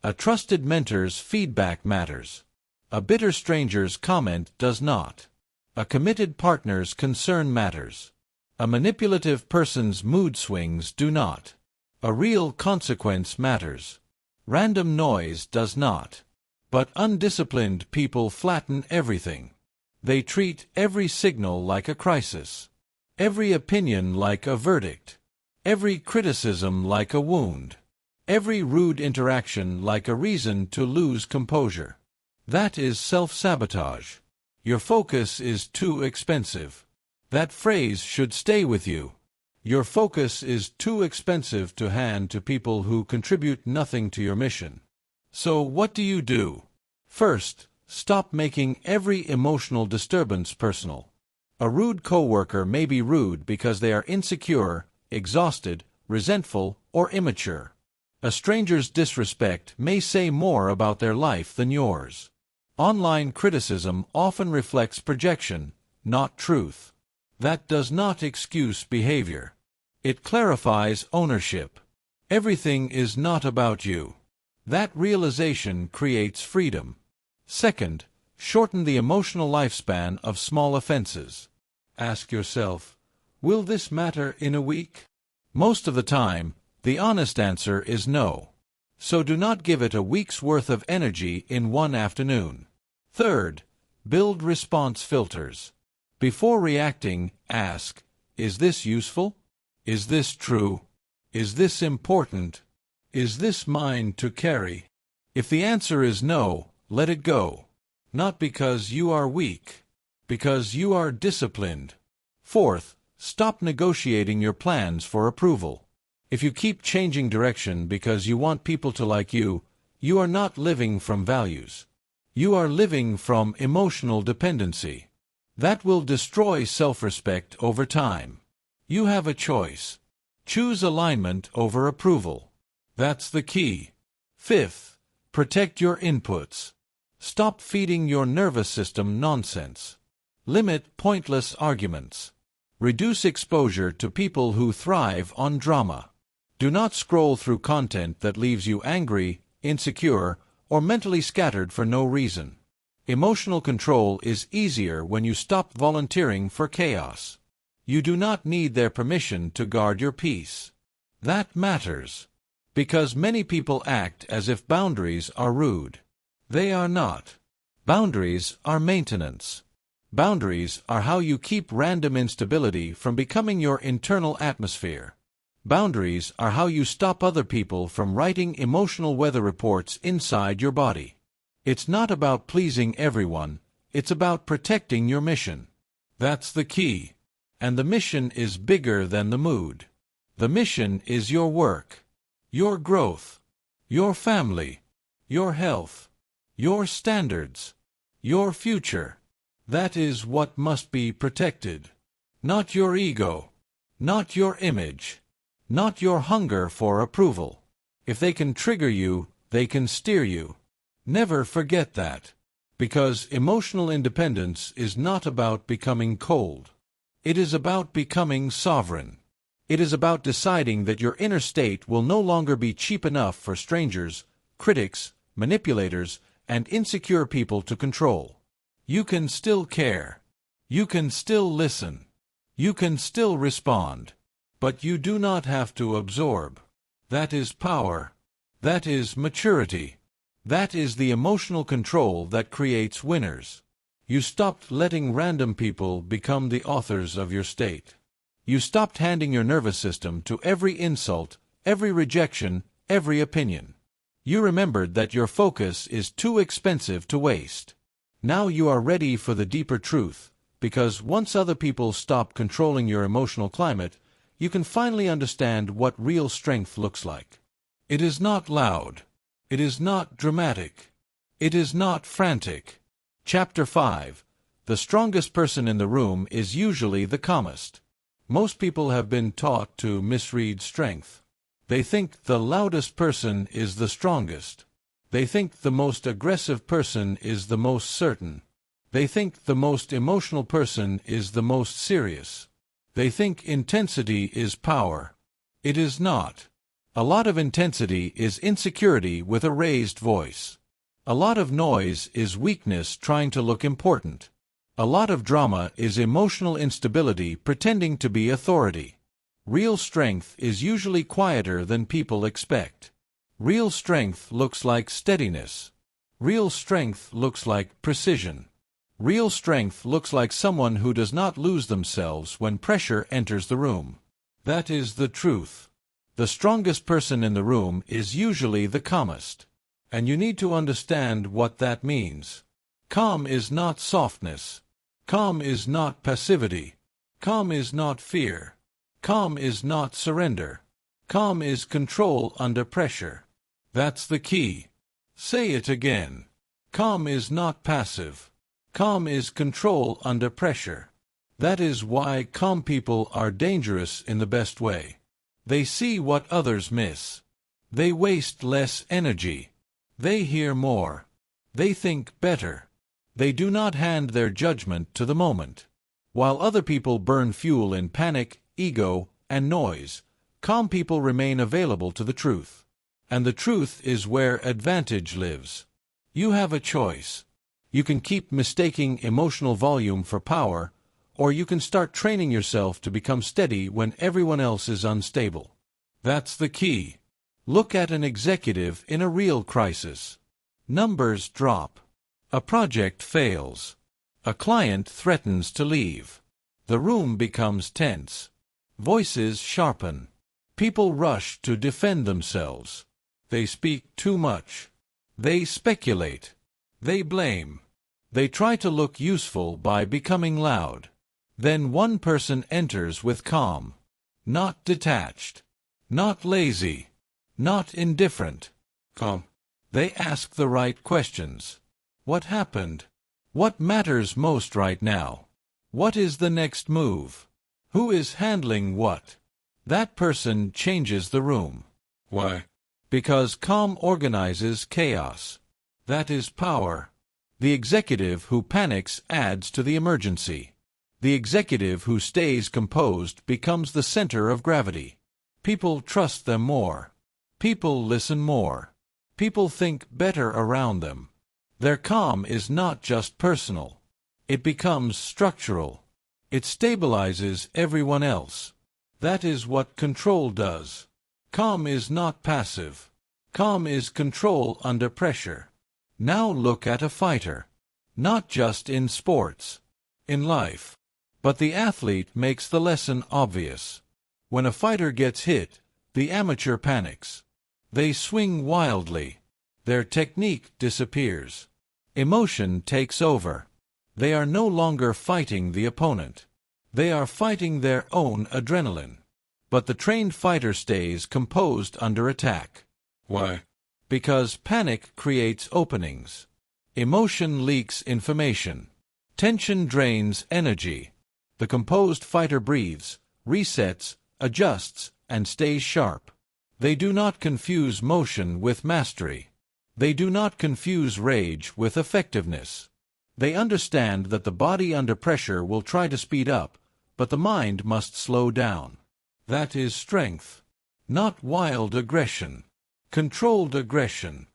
A trusted mentor's feedback matters. A bitter stranger's comment does not. A committed partner's concern matters. A manipulative person's mood swings do not. A real consequence matters. Random noise does not. But undisciplined people flatten everything. They treat every signal like a crisis. Every opinion like a verdict. Every criticism like a wound. Every rude interaction like a reason to lose composure. That is self-sabotage. Your focus is too expensive. That phrase should stay with you. Your focus is too expensive to hand to people who contribute nothing to your mission. So what do? First, stop making every emotional disturbance personal. A rude coworker may be rude because they are insecure, exhausted, resentful, or immature. A stranger's disrespect may say more about their life than yours. Online criticism often reflects projection, not truth. That does not excuse behavior. It clarifies ownership. Everything is not about you. That realization creates freedom. Second, shorten the emotional lifespan of small offenses. Ask yourself, will this matter in a week? Most of the time, the honest answer is no. So do not give it a week's worth of energy in one afternoon. Third, build response filters. Before reacting, ask, is this useful? Is this true? Is this important? Is this mine to carry? If the answer is no, let it go. Not because you are weak, because you are disciplined. Fourth, stop negotiating your plans for approval. If you keep changing direction because you want people to like you, you are not living from values. You are living from emotional dependency. That will destroy self-respect over time. You have a choice. Choose alignment over approval. That's the key. Fifth, protect your inputs. Stop feeding your nervous system nonsense. Limit pointless arguments. Reduce exposure to people who thrive on drama. Do not scroll through content that leaves you angry, insecure, or mentally scattered for no reason. Emotional control is easier when you stop volunteering for chaos. You do not need their permission to guard your peace. That matters. Because many people act as if boundaries are rude. They are not. Boundaries are maintenance. Boundaries are how you keep random instability from becoming your internal atmosphere. Boundaries are how you stop other people from writing emotional weather reports inside your body. It's not about pleasing everyone, it's about protecting your mission. That's the key. And the mission is bigger than the mood. The mission is your work, your growth, your family, your health, your standards, your future. That is what must be protected. Not your ego. Not your image. Not your hunger for approval. If they can trigger you, they can steer you. Never forget that. Because emotional independence is not about becoming cold. It is about becoming sovereign. It is about deciding that your inner state will no longer be cheap enough for strangers, critics, manipulators, and insecure people to control. You can still care. You can still listen. You can still respond. But you do not have to absorb. That is power. That is maturity. That is the emotional control that creates winners. You stopped letting random people become the authors of your state. You stopped handing your nervous system to every insult, every rejection, every opinion. You remembered that your focus is too expensive to waste. Now you are ready for the deeper truth, because once other people stop controlling your emotional climate, you can finally understand what real strength looks like. It is not loud. It is not dramatic. It is not frantic. Chapter 5. The strongest person in the room is usually the calmest. Most people have been taught to misread strength. They think the loudest person is the strongest. They think the most aggressive person is the most certain. They think the most emotional person is the most serious. They think intensity is power. It is not. A lot of intensity is insecurity with a raised voice. A lot of noise is weakness trying to look important. A lot of drama is emotional instability pretending to be authority. Real strength is usually quieter than people expect. Real strength looks like steadiness. Real strength looks like precision. Real strength looks like someone who does not lose themselves when pressure enters the room. That is the truth. The strongest person in the room is usually the calmest. And you need to understand what that means. Calm is not softness. Calm is not passivity. Calm is not fear. Calm is not surrender. Calm is control under pressure. That's the key. Say it again. Calm is not passive. Calm is control under pressure. That is why calm people are dangerous in the best way. They see what others miss. They waste less energy. They hear more. They think better. They do not hand their judgment to the moment. While other people burn fuel in panic, ego, and noise, calm people remain available to the truth. And the truth is where advantage lives. You have a choice. You can keep mistaking emotional volume for power, or you can start training yourself to become steady when everyone else is unstable. That's the key. Look at an executive in a real crisis. Numbers drop. A project fails. A client threatens to leave. The room becomes tense. Voices sharpen. People rush to defend themselves. They speak too much. They speculate. They blame. They try to look useful by becoming loud. Then one person enters with calm. Not detached. Not lazy. Not indifferent. Calm. They ask the right questions. What happened? What matters most right now? What is the next move? Who is handling what? That person changes the room. Why? Because calm organizes chaos. That is power. The executive who panics adds to the emergency. The executive who stays composed becomes the center of gravity. People trust them more. People listen more. People think better around them. Their calm is not just personal. It becomes structural. It stabilizes everyone else. That is what control does. Calm is not passive. Calm is control under pressure. Now look at a fighter. Not just in sports. In life. But the athlete makes the lesson obvious. When a fighter gets hit, the amateur panics. They swing wildly. Their technique disappears. Emotion takes over. They are no longer fighting the opponent. They are fighting their own adrenaline. But the trained fighter stays composed under attack. Why? Because panic creates openings. Emotion leaks information. Tension drains energy. The composed fighter breathes, resets, adjusts, and stays sharp. They do not confuse motion with mastery. They do not confuse rage with effectiveness. They understand that the body under pressure will try to speed up, but the mind must slow down. That is strength. Not wild aggression. Controlled aggression.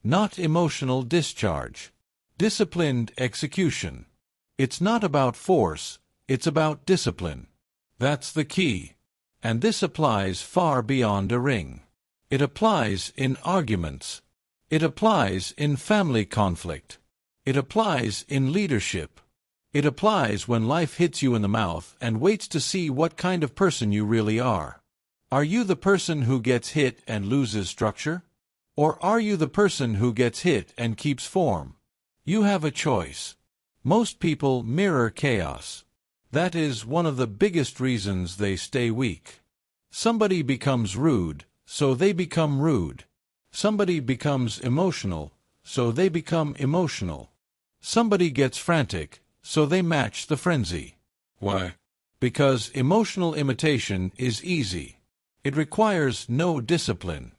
Not emotional discharge. Disciplined execution. It's not about force, it's about discipline. That's the key. And this applies far beyond a ring. It applies in arguments. It applies in family conflict. It applies in leadership. It applies when life hits you in the mouth and waits to see what kind of person you really are. Are you the person who gets hit and loses structure? Or are you the person who gets hit and keeps form? You have a choice. Most people mirror chaos. That is one of the biggest reasons they stay weak. Somebody becomes rude, so they become rude. Somebody becomes emotional, so they become emotional. Somebody gets frantic, so they match the frenzy. Why? Because emotional imitation is easy. It requires no discipline,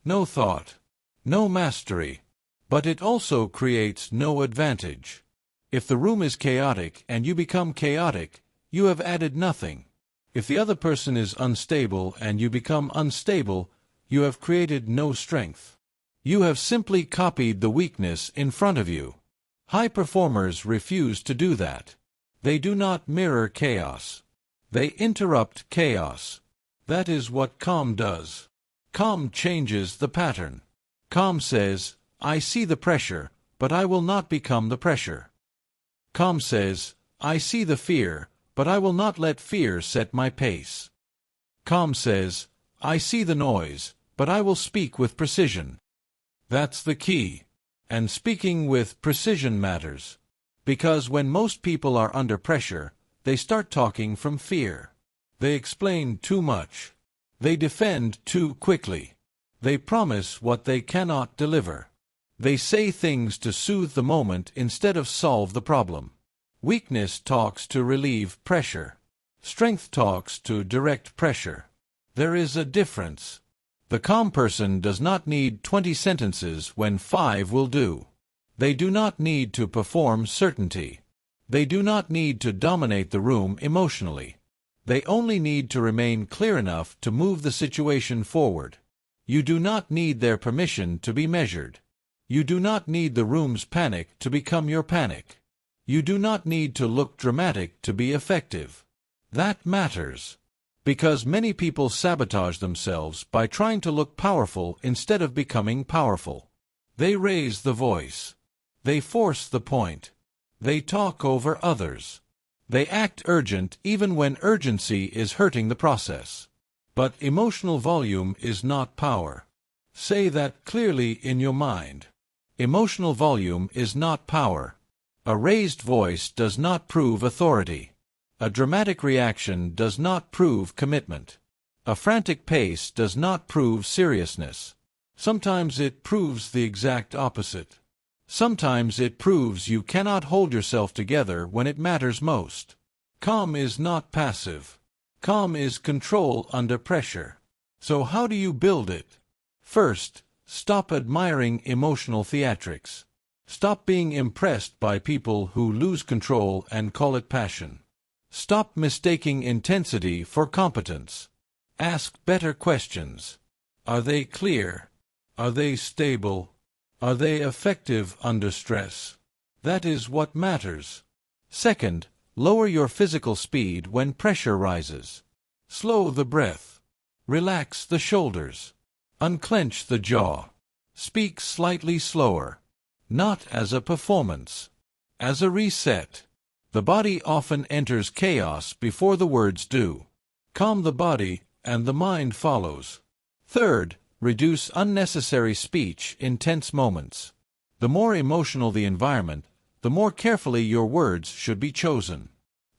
no thought, no mastery, but it also creates no advantage. If the room is chaotic and you become chaotic, you have added nothing. If the other person is unstable and you become unstable, you have created no strength. You have simply copied the weakness in front of you. High performers refuse to do that. They do not mirror chaos. They interrupt chaos. That is what calm does. Calm changes the pattern. Calm says, I see the pressure, but I will not become the pressure. Calm says, I see the fear, but I will not let fear set my pace. Calm says, I see the noise, but I will speak with precision. That's the key. And speaking with precision matters. Because when most people are under pressure, they start talking from fear. They explain too much. They defend too quickly. They promise what they cannot deliver. They say things to soothe the moment instead of solve the problem. Weakness talks to relieve pressure. Strength talks to direct pressure. There is a difference. The calm person does not need 20 sentences when 5 will do. They do not need to perform certainty. They do not need to dominate the room emotionally. They only need to remain clear enough to move the situation forward. You do not need their permission to be measured. You do not need the room's panic to become your panic. You do not need to look dramatic to be effective. That matters. Because many people sabotage themselves by trying to look powerful instead of becoming powerful. They raise the voice. They force the point. They talk over others. They act urgent even when urgency is hurting the process. But emotional volume is not power. Say that clearly in your mind. Emotional volume is not power. A raised voice does not prove authority. A dramatic reaction does not prove commitment. A frantic pace does not prove seriousness. Sometimes it proves the exact opposite. Sometimes it proves you cannot hold yourself together when it matters most. Calm is not passive. Calm is control under pressure. So how do you build it? First, stop admiring emotional theatrics. Stop being impressed by people who lose control and call it passion. Stop mistaking intensity for competence. Ask better questions. Are they clear? Are they stable? Are they effective under stress? That is what matters. Second, lower your physical speed when pressure rises. Slow the breath. Relax the shoulders. Unclench the jaw. Speak slightly slower. Not as a performance. As a reset. The body often enters chaos before the words do. Calm the body, and the mind follows. Third, reduce unnecessary speech in tense moments. The more emotional the environment, the more carefully your words should be chosen.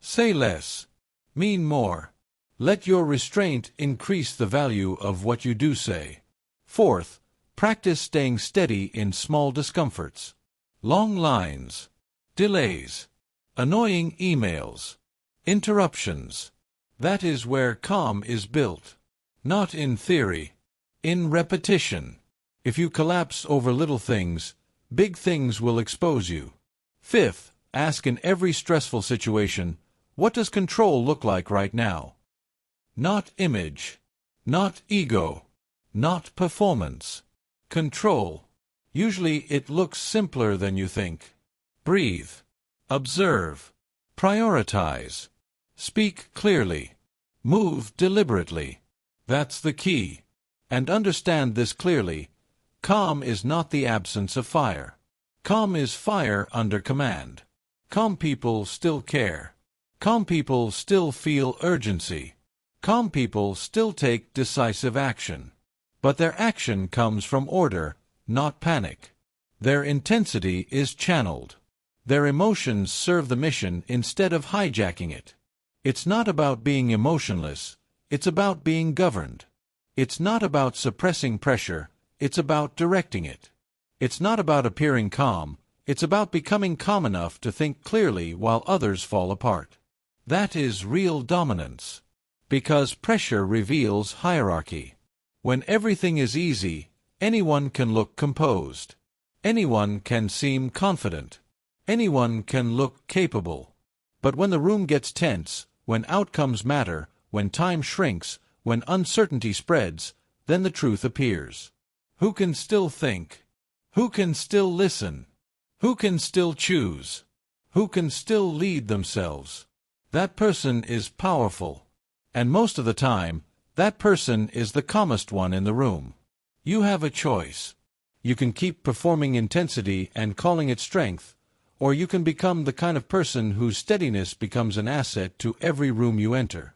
Say less. Mean more. Let your restraint increase the value of what you do say. Fourth, practice staying steady in small discomforts. Long lines. Delays. annoying emails, interruptions. That is where calm is built. Not in theory, in repetition. If you collapse over little things, big things will expose you. Fifth, ask in every stressful situation, what does control look like right now? Not image, not ego, not performance. Control. Usually it looks simpler than you think. Breathe. Observe. Prioritize. Speak clearly. Move deliberately. That's the key. And understand this clearly. Calm is not the absence of fire. Calm is fire under command. Calm people still care. Calm people still feel urgency. Calm people still take decisive action. But their action comes from order, not panic. Their intensity is channeled. Their emotions serve the mission instead of hijacking it. It's not about being emotionless, it's about being governed. It's not about suppressing pressure, it's about directing it. It's not about appearing calm, it's about becoming calm enough to think clearly while others fall apart. That is real dominance. Because pressure reveals hierarchy. When everything is easy, anyone can look composed. Anyone can seem confident. Anyone can look capable. But when the room gets tense, when outcomes matter, when time shrinks, when uncertainty spreads, then the truth appears. Who can still think? Who can still listen? Who can still choose? Who can still lead themselves? That person is powerful. And most of the time, that person is the calmest one in the room. You have a choice. You can keep performing intensity and calling it strength, or you can become the kind of person whose steadiness becomes an asset to every room you enter.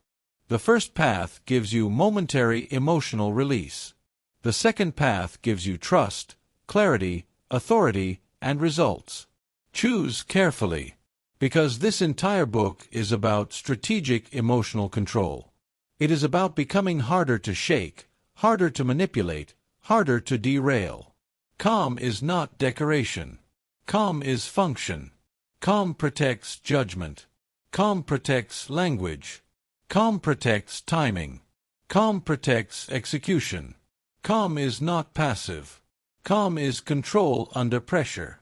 The first path gives you momentary emotional release. The second path gives you trust, clarity, authority, and results. Choose carefully, because this entire book is about strategic emotional control. It is about becoming harder to shake, harder to manipulate, harder to derail. Calm is not decoration. Calm is function. Calm protects judgment. Calm protects language. Calm protects timing. Calm protects execution. Calm is not passive. Calm is control under pressure.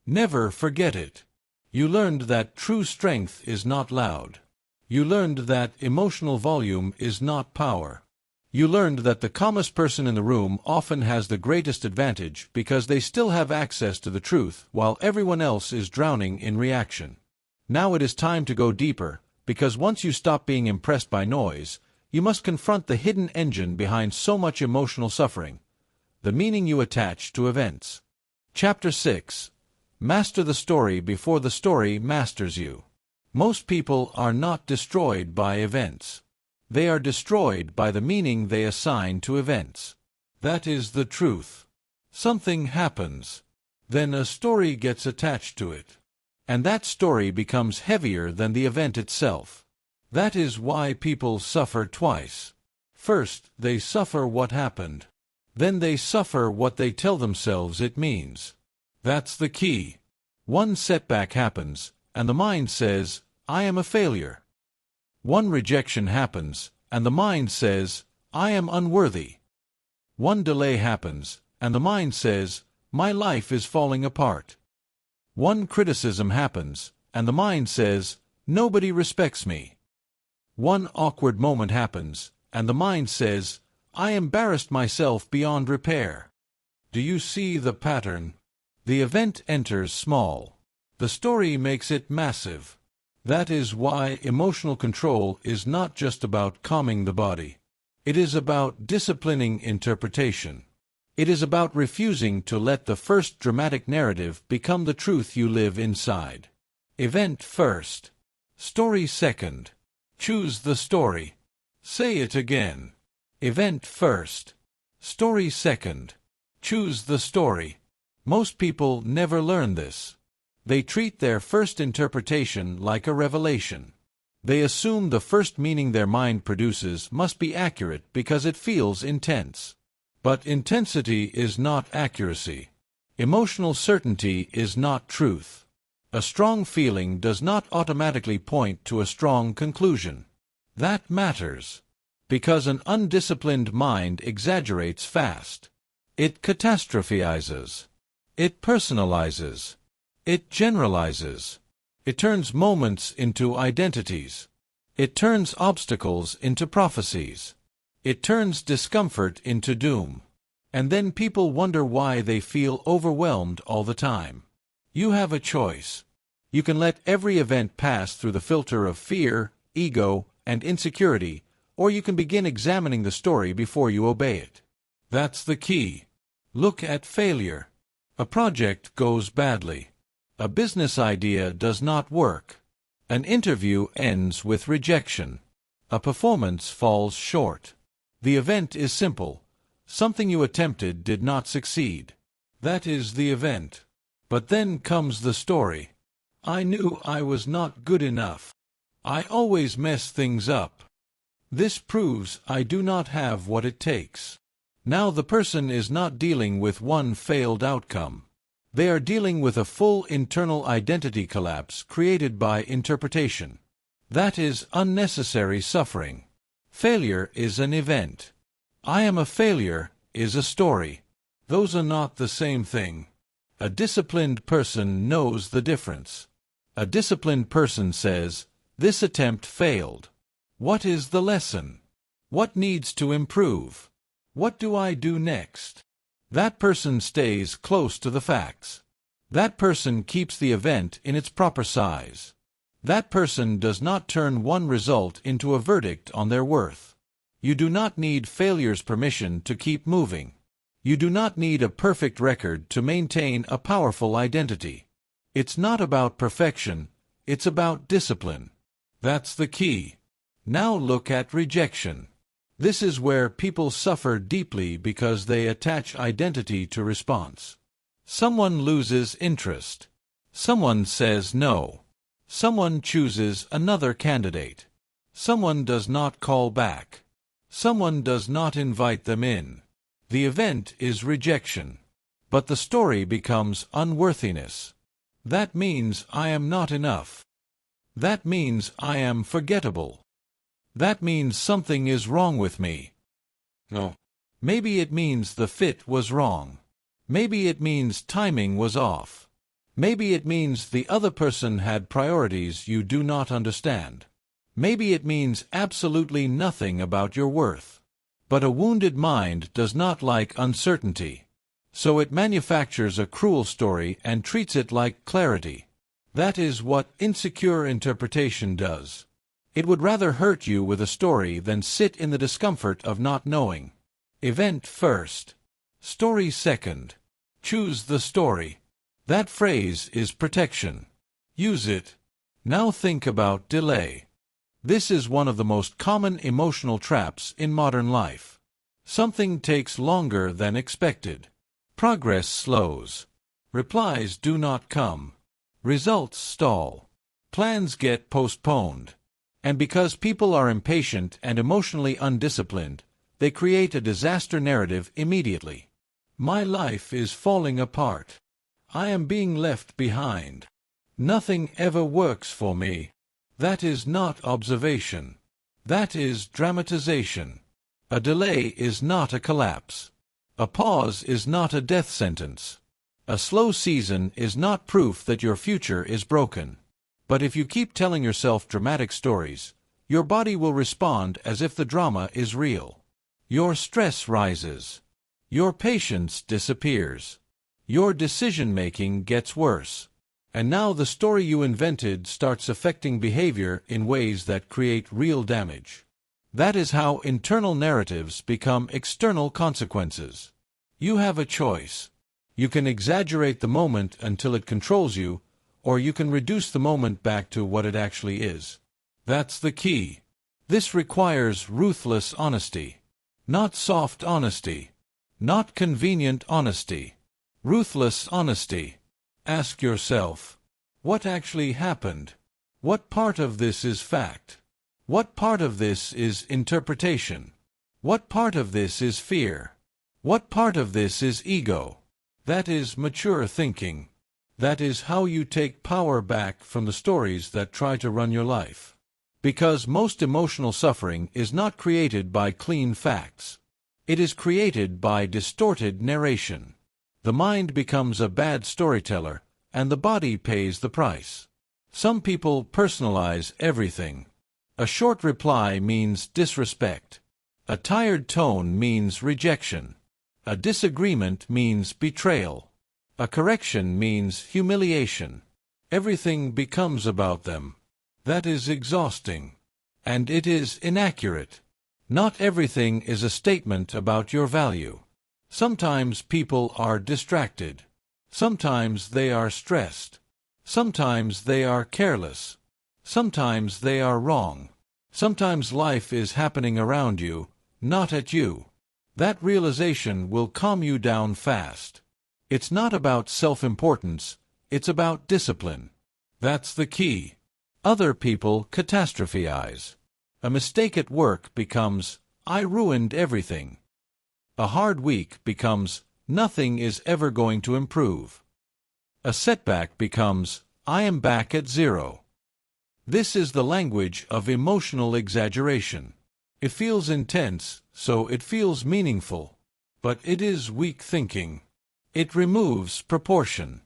Never forget it. You learned that true strength is not loud. You learned that emotional volume is not power. You learned that the calmest person in the room often has the greatest advantage because they still have access to the truth while everyone else is drowning in reaction. Now it is time to go deeper, because once you stop being impressed by noise, you must confront the hidden engine behind so much emotional suffering, the meaning you attach to events. Chapter 6. Master the story before the story masters you. Most people are not destroyed by events. They are destroyed by the meaning they assign to events. That is the truth. Something happens. Then a story gets attached to it. And that story becomes heavier than the event itself. That is why people suffer twice. First, they suffer what happened. Then they suffer what they tell themselves it means. That's the key. One setback happens, and the mind says, I am a failure. One rejection happens, and the mind says, I am unworthy. One delay happens, and the mind says, my life is falling apart. One criticism happens, and the mind says, nobody respects me. One awkward moment happens, and the mind says, I embarrassed myself beyond repair. Do you see the pattern? The event enters small. The story makes it massive. That is why emotional control is not just about calming the body. It is about disciplining interpretation. It is about refusing to let the first dramatic narrative become the truth you live inside. Event first. Story second. Choose the story. Say it again. Event first. Story second. Choose the story. Most people never learn this. They treat their first interpretation like a revelation. They assume the first meaning their mind produces must be accurate because it feels intense. But intensity is not accuracy. Emotional certainty is not truth. A strong feeling does not automatically point to a strong conclusion. That matters. Because an undisciplined mind exaggerates fast. It catastrophizes. It personalizes. It generalizes. It turns moments into identities. It turns obstacles into prophecies. It turns discomfort into doom. And then people wonder why they feel overwhelmed all the time. You have a choice. You can let every event pass through the filter of fear, ego, and insecurity, or you can begin examining the story before you obey it. That's the key. Look at failure. A project goes badly. A business idea does not work. An interview ends with rejection. A performance falls short. The event is simple. Something you attempted did not succeed. That is the event. But then comes the story. I knew I was not good enough. I always mess things up. This proves I do not have what it takes. Now the person is not dealing with one failed outcome. They are dealing with a full internal identity collapse created by interpretation. That is unnecessary suffering. Failure is an event. I am a failure is a story. Those are not the same thing. A disciplined person knows the difference. A disciplined person says, "This attempt failed. What is the lesson? What needs to improve? What do I do next?" That person stays close to the facts. That person keeps the event in its proper size. That person does not turn one result into a verdict on their worth. You do not need failure's permission to keep moving. You do not need a perfect record to maintain a powerful identity. It's not about perfection, it's about discipline. That's the key. Now look at rejection. This is where people suffer deeply because they attach identity to response. Someone loses interest. Someone says no. Someone chooses another candidate. Someone does not call back. Someone does not invite them in. The event is rejection. But the story becomes unworthiness. That means I am not enough. That means I am forgettable. That means something is wrong with me. No. Maybe it means the fit was wrong. Maybe it means timing was off. Maybe it means the other person had priorities you do not understand. Maybe it means absolutely nothing about your worth. But a wounded mind does not like uncertainty. So it manufactures a cruel story and treats it like clarity. That is what insecure interpretation does. It would rather hurt you with a story than sit in the discomfort of not knowing. Event first. Story second. Choose the story. That phrase is protection. Use it. Now think about delay. This is one of the most common emotional traps in modern life. Something takes longer than expected. Progress slows. Replies do not come. Results stall. Plans get postponed. And because people are impatient and emotionally undisciplined, they create a disaster narrative immediately. My life is falling apart. I am being left behind. Nothing ever works for me. That is not observation. That is dramatization. A delay is not a collapse. A pause is not a death sentence. A slow season is not proof that your future is broken. But if you keep telling yourself dramatic stories, your body will respond as if the drama is real. Your stress rises. Your patience disappears. Your decision-making gets worse. And now the story you invented starts affecting behavior in ways that create real damage. That is how internal narratives become external consequences. You have a choice. You can exaggerate the moment until it controls you, or you can reduce the moment back to what it actually is. That's the key. This requires ruthless honesty. Not soft honesty. Not convenient honesty. Ruthless honesty. Ask yourself, what actually happened? What part of this is fact? What part of this is interpretation? What part of this is fear? What part of this is ego? That is mature thinking. That is how you take power back from the stories that try to run your life. Because most emotional suffering is not created by clean facts. It is created by distorted narration. The mind becomes a bad storyteller, and the body pays the price. Some people personalize everything. A short reply means disrespect. A tired tone means rejection. A disagreement means betrayal. A correction means humiliation. Everything becomes about them. That is exhausting. And it is inaccurate. Not everything is a statement about your value. Sometimes people are distracted. Sometimes they are stressed. Sometimes they are careless. Sometimes they are wrong. Sometimes life is happening around you, not at you. That realization will calm you down fast. It's not about self-importance, it's about discipline. That's the key. Other people catastrophize. A mistake at work becomes, I ruined everything. A hard week becomes, nothing is ever going to improve. A setback becomes, I am back at zero. This is the language of emotional exaggeration. It feels intense, so it feels meaningful. But it is weak thinking. It removes proportion.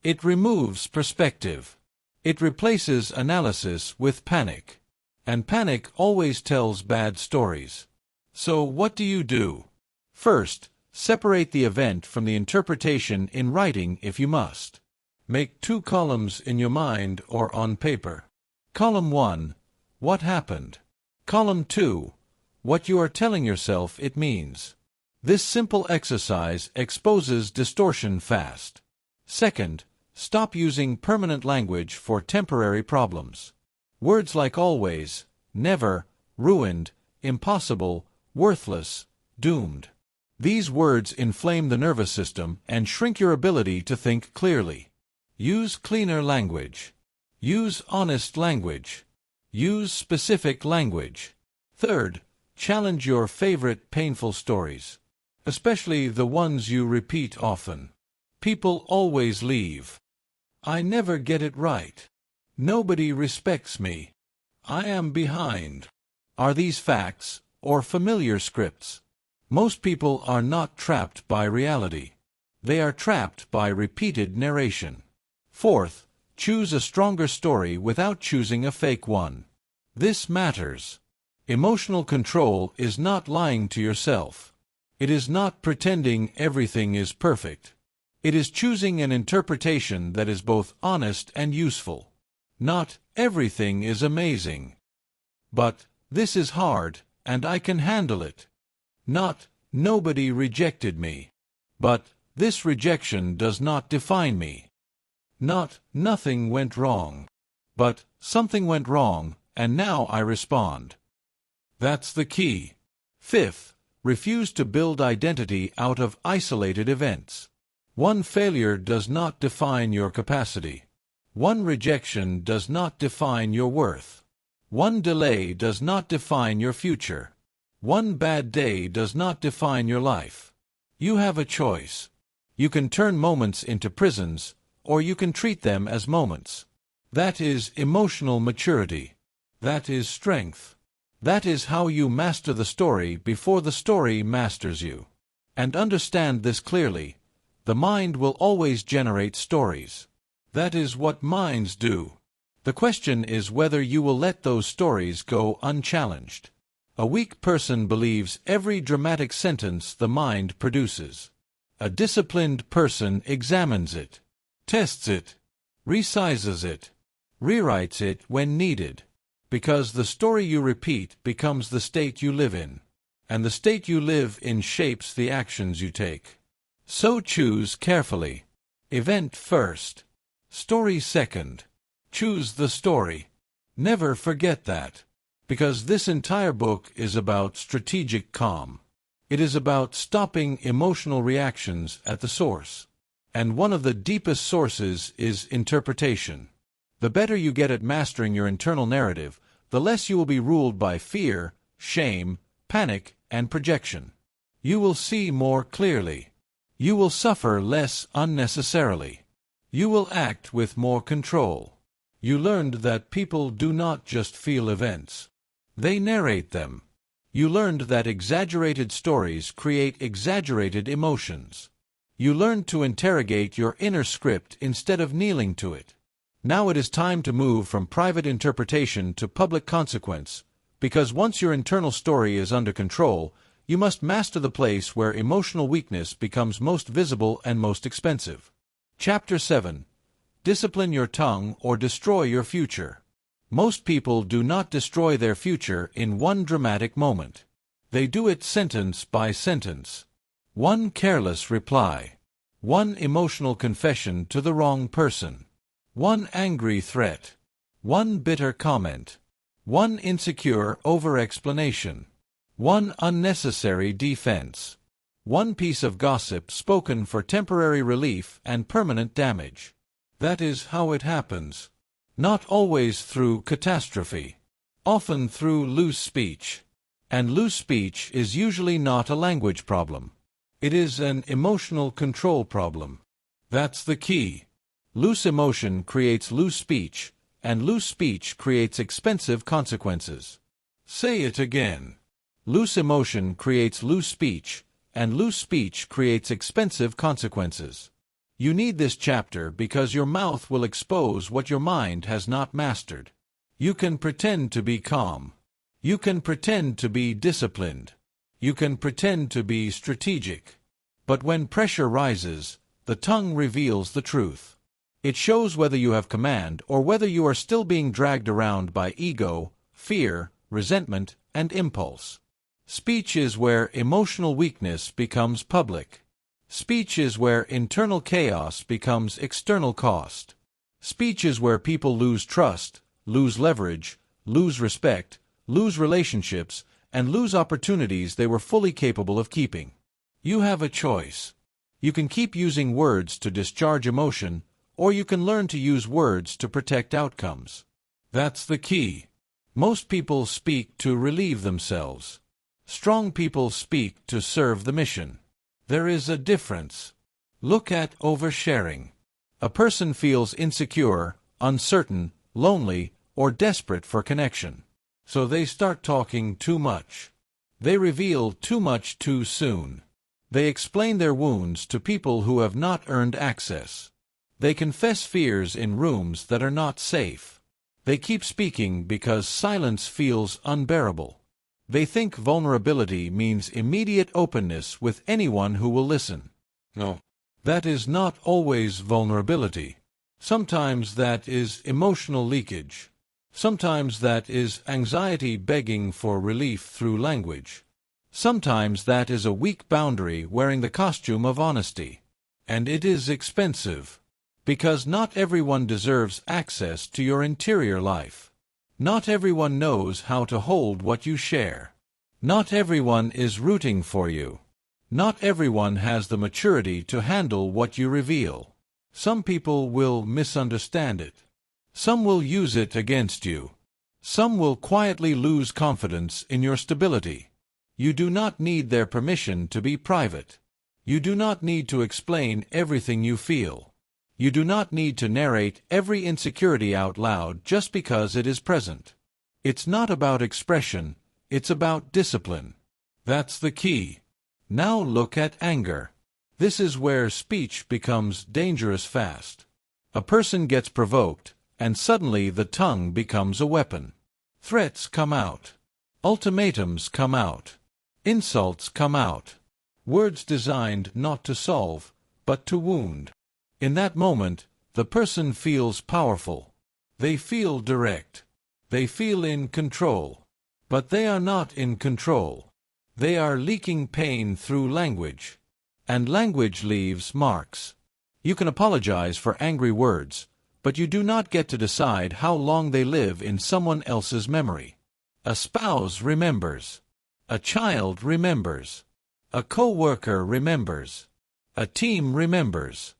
It removes perspective. It replaces analysis with panic. And panic always tells bad stories. So what do? First, separate the event from the interpretation in writing if you must. Make 2 columns in your mind or on paper. Column 1, what happened? Column 2, what you are telling yourself it means. This simple exercise exposes distortion fast. Second, stop using permanent language for temporary problems. Words like always, never, ruined, impossible, worthless, doomed. These words inflame the nervous system and shrink your ability to think clearly. Use cleaner language. Use honest language. Use specific language. Third, challenge your favorite painful stories, especially the ones you repeat often. People always leave. I never get it right. Nobody respects me. I am behind. Are these facts or familiar scripts? Most people are not trapped by reality. They are trapped by repeated narration. Fourth, choose a stronger story without choosing a fake one. This matters. Emotional control is not lying to yourself. It is not pretending everything is perfect. It is choosing an interpretation that is both honest and useful. Not, everything is amazing. But, this is hard, and I can handle it. Not, nobody rejected me. But, this rejection does not define me. Not, nothing went wrong. But, something went wrong, and now I respond. That's the key. Fifth, refuse to build identity out of isolated events. One failure does not define your capacity. One rejection does not define your worth. One delay does not define your future. One bad day does not define your life. You have a choice. You can turn moments into prisons, or you can treat them as moments. That is emotional maturity. That is strength. That is how you master the story before the story masters you. And understand this clearly. The mind will always generate stories. That is what minds do. The question is whether you will let those stories go unchallenged. A weak person believes every dramatic sentence the mind produces. A disciplined person examines it, tests it, resizes it, rewrites it when needed. Because the story you repeat becomes the state you live in. And the state you live in shapes the actions you take. So choose carefully. Event first. Story second. Choose the story. Never forget that. Because this entire book is about strategic calm. It is about stopping emotional reactions at the source. And one of the deepest sources is interpretation. The better you get at mastering your internal narrative, the less you will be ruled by fear, shame, panic, and projection. You will see more clearly. You will suffer less unnecessarily. You will act with more control. You learned that people do not just feel events. They narrate them. You learned that exaggerated stories create exaggerated emotions. You learned to interrogate your inner script instead of kneeling to it. Now it is time to move from private interpretation to public consequence, because once your internal story is under control, you must master the place where emotional weakness becomes most visible and most expensive. Chapter 7. Discipline your tongue or destroy your future. Most people do not destroy their future in one dramatic moment. They do it sentence by sentence. One careless reply. One emotional confession to the wrong person. One angry threat. One bitter comment. One insecure over-explanation. One unnecessary defense. One piece of gossip spoken for temporary relief and permanent damage. That is how it happens. Not always through catastrophe. Often through loose speech. And loose speech is usually not a language problem. It is an emotional control problem. That's the key. Loose emotion creates loose speech, and loose speech creates expensive consequences. Say it again. Loose emotion creates loose speech, and loose speech creates expensive consequences. You need this chapter because your mouth will expose what your mind has not mastered. You can pretend to be calm. You can pretend to be disciplined. You can pretend to be strategic. But when pressure rises, the tongue reveals the truth. It shows whether you have command or whether you are still being dragged around by ego, fear, resentment, and impulse. Speech is where emotional weakness becomes public. Speech is where internal chaos becomes external cost. Speech is where people lose trust, lose leverage, lose respect, lose relationships, and lose opportunities they were fully capable of keeping. You have a choice. You can keep using words to discharge emotion, or you can learn to use words to protect outcomes. That's the key. Most people speak to relieve themselves. Strong people speak to serve the mission. There is a difference. Look at oversharing. A person feels insecure, uncertain, lonely, or desperate for connection. So they start talking too much. They reveal too much too soon. They explain their wounds to people who have not earned access. They confess fears in rooms that are not safe. They keep speaking because silence feels unbearable. They think vulnerability means immediate openness with anyone who will listen. No. That is not always vulnerability. Sometimes that is emotional leakage. Sometimes that is anxiety begging for relief through language. Sometimes that is a weak boundary wearing the costume of honesty. And it is expensive. Because not everyone deserves access to your interior life. Not everyone knows how to hold what you share. Not everyone is rooting for you. Not everyone has the maturity to handle what you reveal. Some people will misunderstand it. Some will use it against you. Some will quietly lose confidence in your stability. You do not need their permission to be private. You do not need to explain everything you feel. You do not need to narrate every insecurity out loud just because it is present. It's not about expression, it's about discipline. That's the key. Now look at anger. This is where speech becomes dangerous fast. A person gets provoked, and suddenly the tongue becomes a weapon. Threats come out. Ultimatums come out. Insults come out. Words designed not to solve, but to wound. In that moment, the person feels powerful. They feel direct. They feel in control. But they are not in control. They are leaking pain through language. And language leaves marks. You can apologize for angry words, but you do not get to decide how long they live in someone else's memory. A spouse remembers. A child remembers. A co-worker remembers. A team remembers.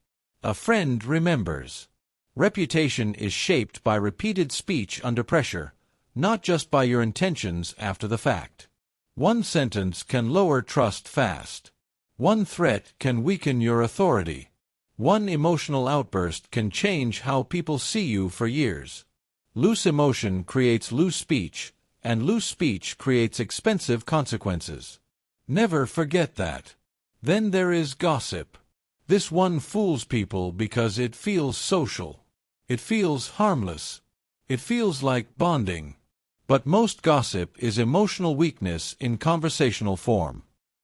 A friend remembers. Reputation is shaped by repeated speech under pressure, not just by your intentions after the fact. One sentence can lower trust fast. One threat can weaken your authority. One emotional outburst can change how people see you for years. Loose emotion creates loose speech, and loose speech creates expensive consequences. Never forget that. Then there is gossip. This one fools people because it feels social. It feels harmless. It feels like bonding. But most gossip is emotional weakness in conversational form.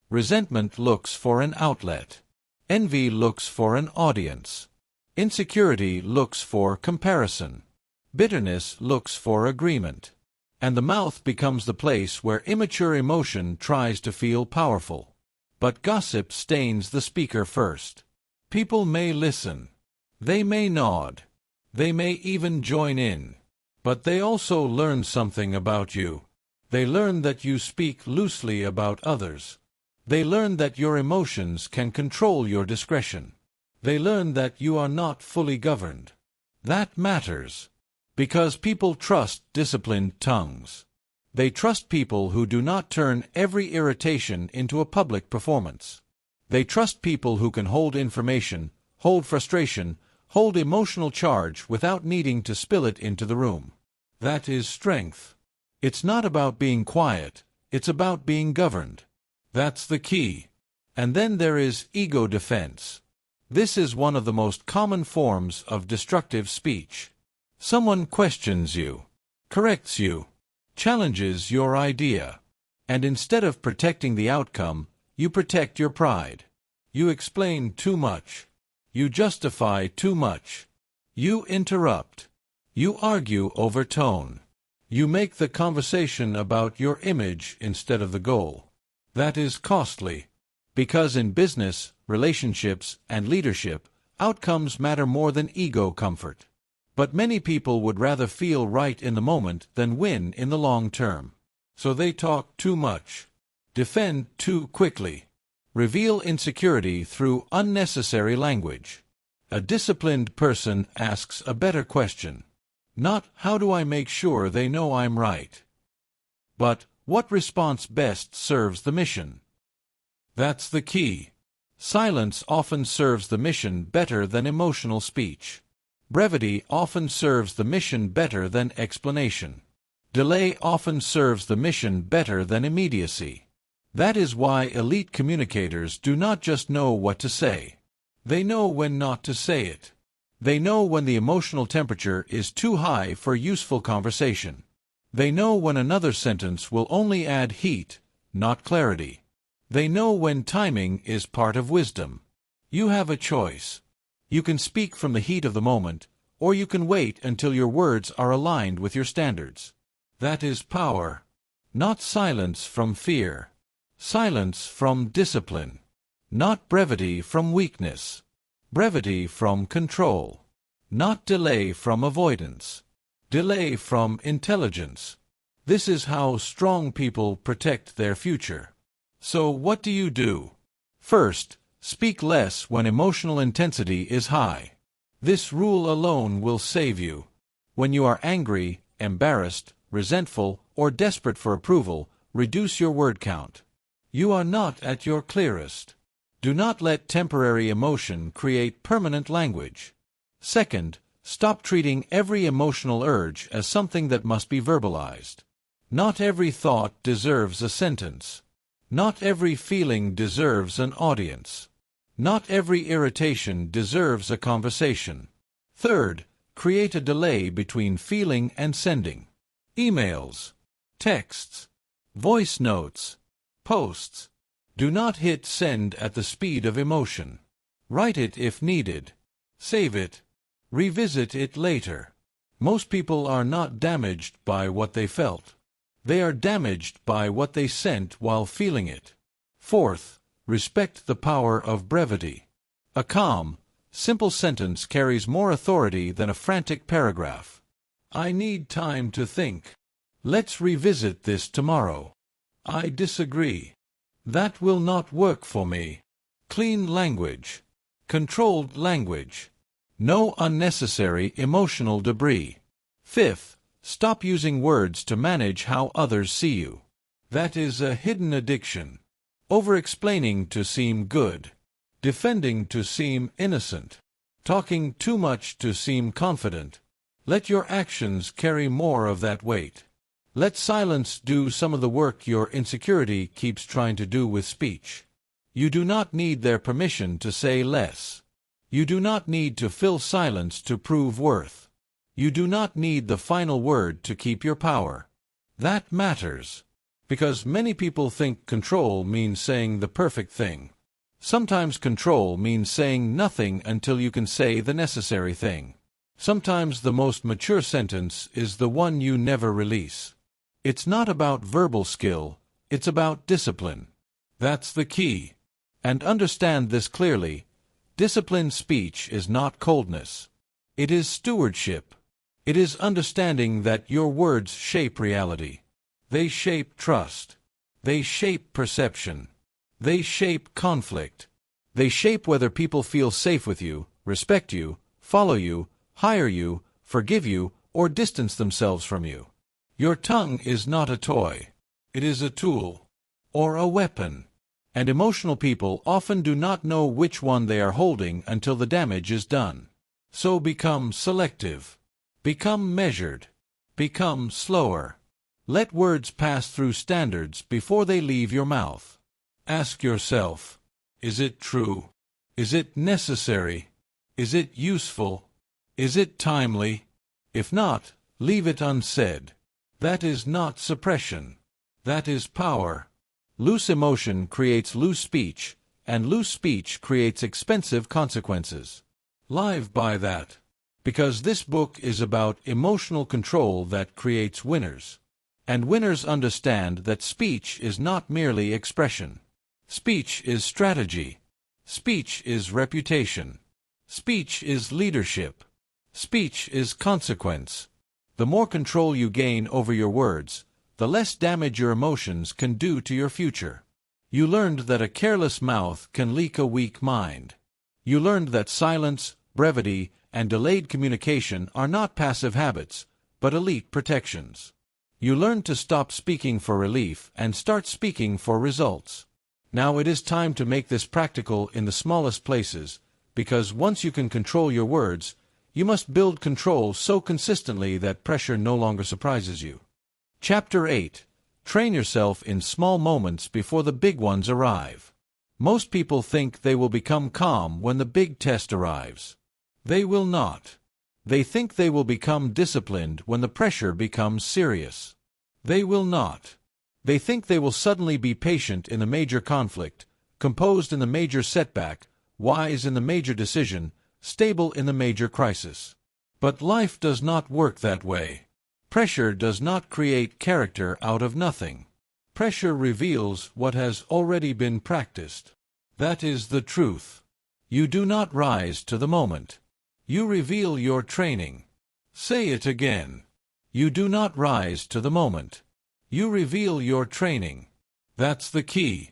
Resentment looks for an outlet. Envy looks for an audience. Insecurity looks for comparison. Bitterness looks for agreement. And the mouth becomes the place where immature emotion tries to feel powerful. But gossip stains the speaker first. People may listen. They may nod. They may even join in. But they also learn something about you. They learn that you speak loosely about others. They learn that your emotions can control your discretion. They learn that you are not fully governed. That matters. Because people trust disciplined tongues. They trust people who do not turn every irritation into a public performance. They trust people who can hold information, hold frustration, hold emotional charge without needing to spill it into the room. That is strength. It's not about being quiet, it's about being governed. That's the key. And then there is ego defense. This is one of the most common forms of destructive speech. Someone questions you, corrects you, challenges your idea, and instead of protecting the outcome, you protect your pride. You explain too much. You justify too much. You interrupt. You argue over tone. You make the conversation about your image instead of the goal. That is costly, because in business, relationships, and leadership, outcomes matter more than ego comfort. But many people would rather feel right in the moment than win in the long term. So they talk too much, defend too quickly, reveal insecurity through unnecessary language. A disciplined person asks a better question. Not, how do I make sure they know I'm right? But, what response best serves the mission? That's the key. Silence often serves the mission better than emotional speech. Brevity often serves the mission better than explanation. Delay often serves the mission better than immediacy. That is why elite communicators do not just know what to say. They know when not to say it. They know when the emotional temperature is too high for useful conversation. They know when another sentence will only add heat, not clarity. They know when timing is part of wisdom. You have a choice. You can speak from the heat of the moment, or you can wait until your words are aligned with your standards. That is power. Not silence from fear. Silence from discipline. Not brevity from weakness. Brevity from control. Not delay from avoidance. Delay from intelligence. This is how strong people protect their future. So what do you do? First, speak less when emotional intensity is high. This rule alone will save you. When you are angry, embarrassed, resentful, or desperate for approval, reduce your word count. You are not at your clearest. Do not let temporary emotion create permanent language. Second, stop treating every emotional urge as something that must be verbalized. Not every thought deserves a sentence. Not every feeling deserves an audience. Not every irritation deserves a conversation. Third, create a delay between feeling and sending. Emails, texts, voice notes, posts. Do not hit send at the speed of emotion. Write it if needed. Save it. Revisit it later. Most people are not damaged by what they felt. They are damaged by what they sent while feeling it. Fourth, respect the power of brevity. A calm, simple sentence carries more authority than a frantic paragraph. I need time to think. Let's revisit this tomorrow. I disagree. That will not work for me. Clean language. Controlled language. No unnecessary emotional debris. Fifth, stop using words to manage how others see you. That is a hidden addiction. Over-explaining to seem good. defending to seem innocent, talking too much to seem confident. Let your actions carry more of that weight. Let silence do some of the work your insecurity keeps trying to do with speech. You do not need their permission to say less. You do not need to fill silence to prove worth. You do not need the final word to keep your power. That matters. Because many people think control means saying the perfect thing. Sometimes control means saying nothing until you can say the necessary thing. Sometimes the most mature sentence is the one you never release. It's not about verbal skill, it's about discipline. That's the key. And understand this clearly. Disciplined speech is not coldness. It is stewardship. It is understanding that your words shape reality. They shape trust. They shape perception. They shape conflict. They shape whether people feel safe with you, respect you, follow you, hire you, forgive you, or distance themselves from you. Your tongue is not a toy. It is a tool, or a weapon. And emotional people often do not know which one they are holding until the damage is done. So become selective. Become measured. Become slower. Let words pass through standards before they leave your mouth. Ask yourself, is it true? Is it necessary? Is it useful? Is it timely? If not, leave it unsaid. That is not suppression. That is power. Loose emotion creates loose speech, and loose speech creates expensive consequences. Live by that. Because this book is about emotional control that creates winners. And winners understand that speech is not merely expression. Speech is strategy. Speech is reputation. Speech is leadership. Speech is consequence. The more control you gain over your words, the less damage your emotions can do to your future. You learned that a careless mouth can leak a weak mind. You learned that silence, brevity, and delayed communication are not passive habits, but elite protections. You learned to stop speaking for relief and start speaking for results. Now it is time to make this practical in the smallest places, because once you can control your words, you must build control so consistently that pressure no longer surprises you. Chapter 8. Train yourself in small moments before the big ones arrive. Most people think they will become calm when the big test arrives. They will not. They think they will become disciplined when the pressure becomes serious. They will not. They think they will suddenly be patient in the major conflict, composed in the major setback, wise in the major decision, stable in the major crisis. But life does not work that way. Pressure does not create character out of nothing. Pressure reveals what has already been practiced. That is the truth. You do not rise to the moment. You reveal your training. Say it again. You do not rise to the moment. You reveal your training. That's the key.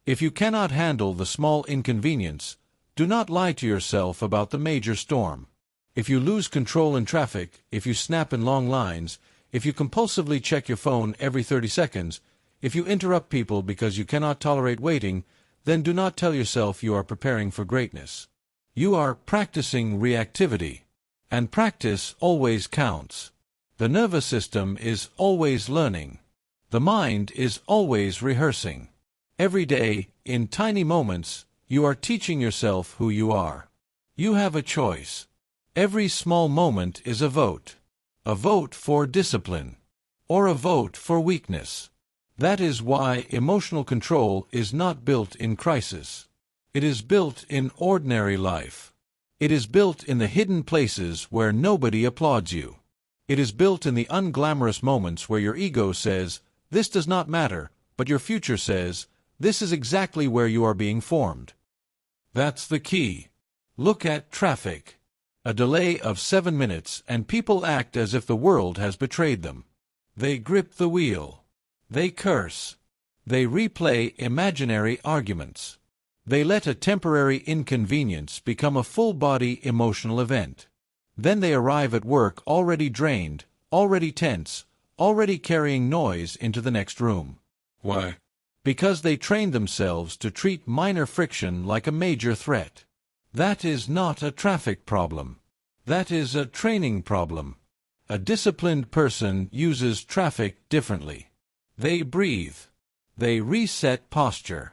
If you cannot handle the small inconvenience, do not lie to yourself about the major storm. If you lose control in traffic, if you snap in long lines, if you compulsively check your phone every 30 seconds, if you interrupt people because you cannot tolerate waiting, then do not tell yourself you are preparing for greatness. You are practicing reactivity, and practice always counts. The nervous system is always learning. The mind is always rehearsing. Every day, in tiny moments, you are teaching yourself who you are. You have a choice. Every small moment is a vote. A vote for discipline, or a vote for weakness. That is why emotional control is not built in crisis. It is built in ordinary life. It is built in the hidden places where nobody applauds you. It is built in the unglamorous moments where your ego says, "This does not matter," but your future says, "This is exactly where you are being formed." That's the key. Look at traffic. A delay of 7 minutes and people act as if the world has betrayed them. They grip the wheel. They curse. They replay imaginary arguments. They let a temporary inconvenience become a full-body emotional event. Then they arrive at work already drained, already tense, already carrying noise into the next room. Why? Because they trained themselves to treat minor friction like a major threat. That is not a traffic problem. That is a training problem. A disciplined person uses traffic differently. They breathe. They reset posture.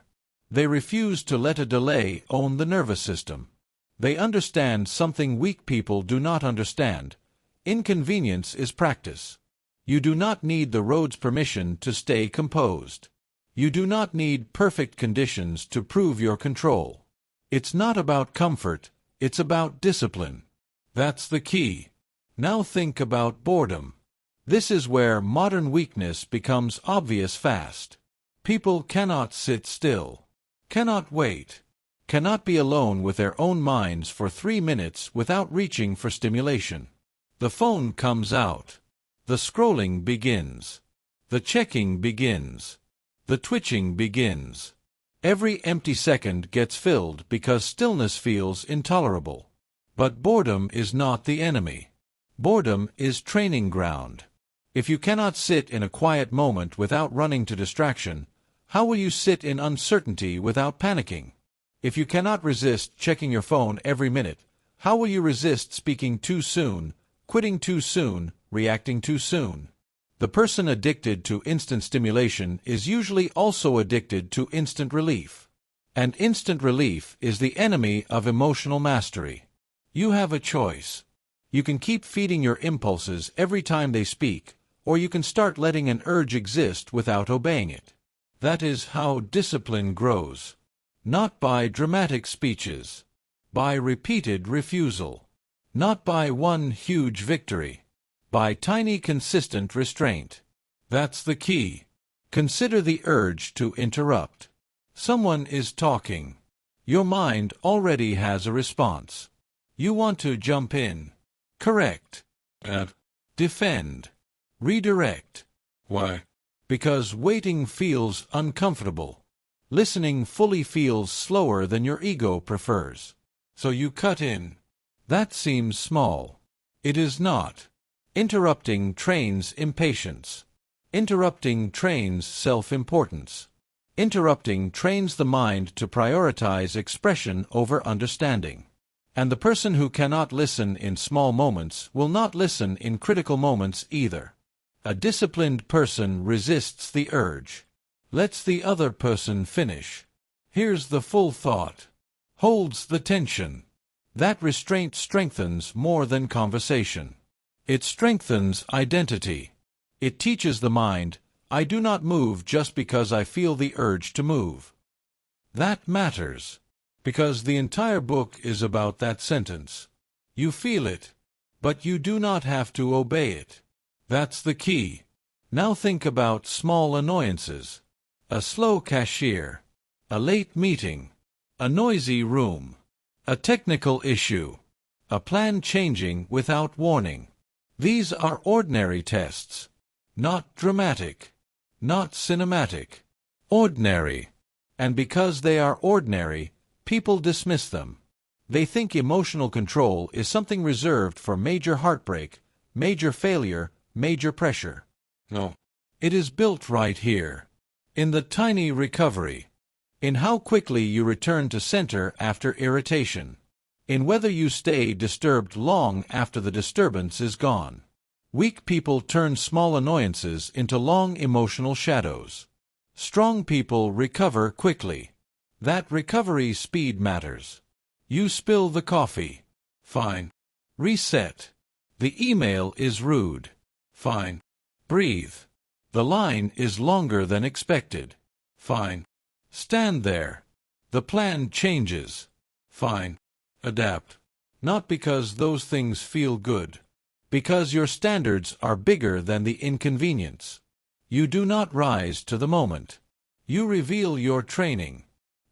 They refuse to let a delay own the nervous system. They understand something weak people do not understand. Inconvenience is practice. You do not need the road's permission to stay composed. You do not need perfect conditions to prove your control. It's not about comfort, it's about discipline. That's the key. Now think about boredom. This is where modern weakness becomes obvious fast. People cannot sit still, cannot wait, cannot be alone with their own minds for 3 minutes without reaching for stimulation. The phone comes out. The scrolling begins. The checking begins. The twitching begins. Every empty second gets filled because stillness feels intolerable. But boredom is not the enemy. Boredom is training ground. If you cannot sit in a quiet moment without running to distraction, how will you sit in uncertainty without panicking? If you cannot resist checking your phone every minute, how will you resist speaking too soon, quitting too soon, reacting too soon? The person addicted to instant stimulation is usually also addicted to instant relief. And instant relief is the enemy of emotional mastery. You have a choice. You can keep feeding your impulses every time they speak, or you can start letting an urge exist without obeying it. That is how discipline grows. Not by dramatic speeches. By repeated refusal. Not by one huge victory. By tiny consistent restraint. That's the key. Consider the urge to interrupt. Someone is talking. Your mind already has a response. You want to jump in. Correct. Defend. Redirect. Why? Because waiting feels uncomfortable. Listening fully feels slower than your ego prefers. So you cut in. That seems small. It is not. Interrupting trains impatience. Interrupting trains self-importance. Interrupting trains the mind to prioritize expression over understanding. And the person who cannot listen in small moments will not listen in critical moments either. A disciplined person resists the urge. Lets the other person finish. Hears the full thought. Holds the tension. That restraint strengthens more than conversation. It strengthens identity. It teaches the mind, I do not move just because I feel the urge to move. That matters. Because the entire book is about that sentence. You feel it, but you do not have to obey it. That's the key. Now think about small annoyances. A slow cashier. A late meeting. A noisy room. A technical issue. A plan changing without warning. These are ordinary tests. Not dramatic. Not cinematic. Ordinary. And because they are ordinary, people dismiss them. They think emotional control is something reserved for major heartbreak, major failure, major pressure. No. It is built right here. In the tiny recovery. In how quickly you return to center after irritation. In whether you stay disturbed long after the disturbance is gone. Weak people turn small annoyances into long emotional shadows. Strong people recover quickly. That recovery speed matters. You spill the coffee. Fine. Reset. The email is rude. Fine. Breathe. The line is longer than expected. Fine. Stand there. The plan changes. Fine. Adapt. Not because those things feel good. Because your standards are bigger than the inconvenience. You do not rise to the moment. You reveal your training.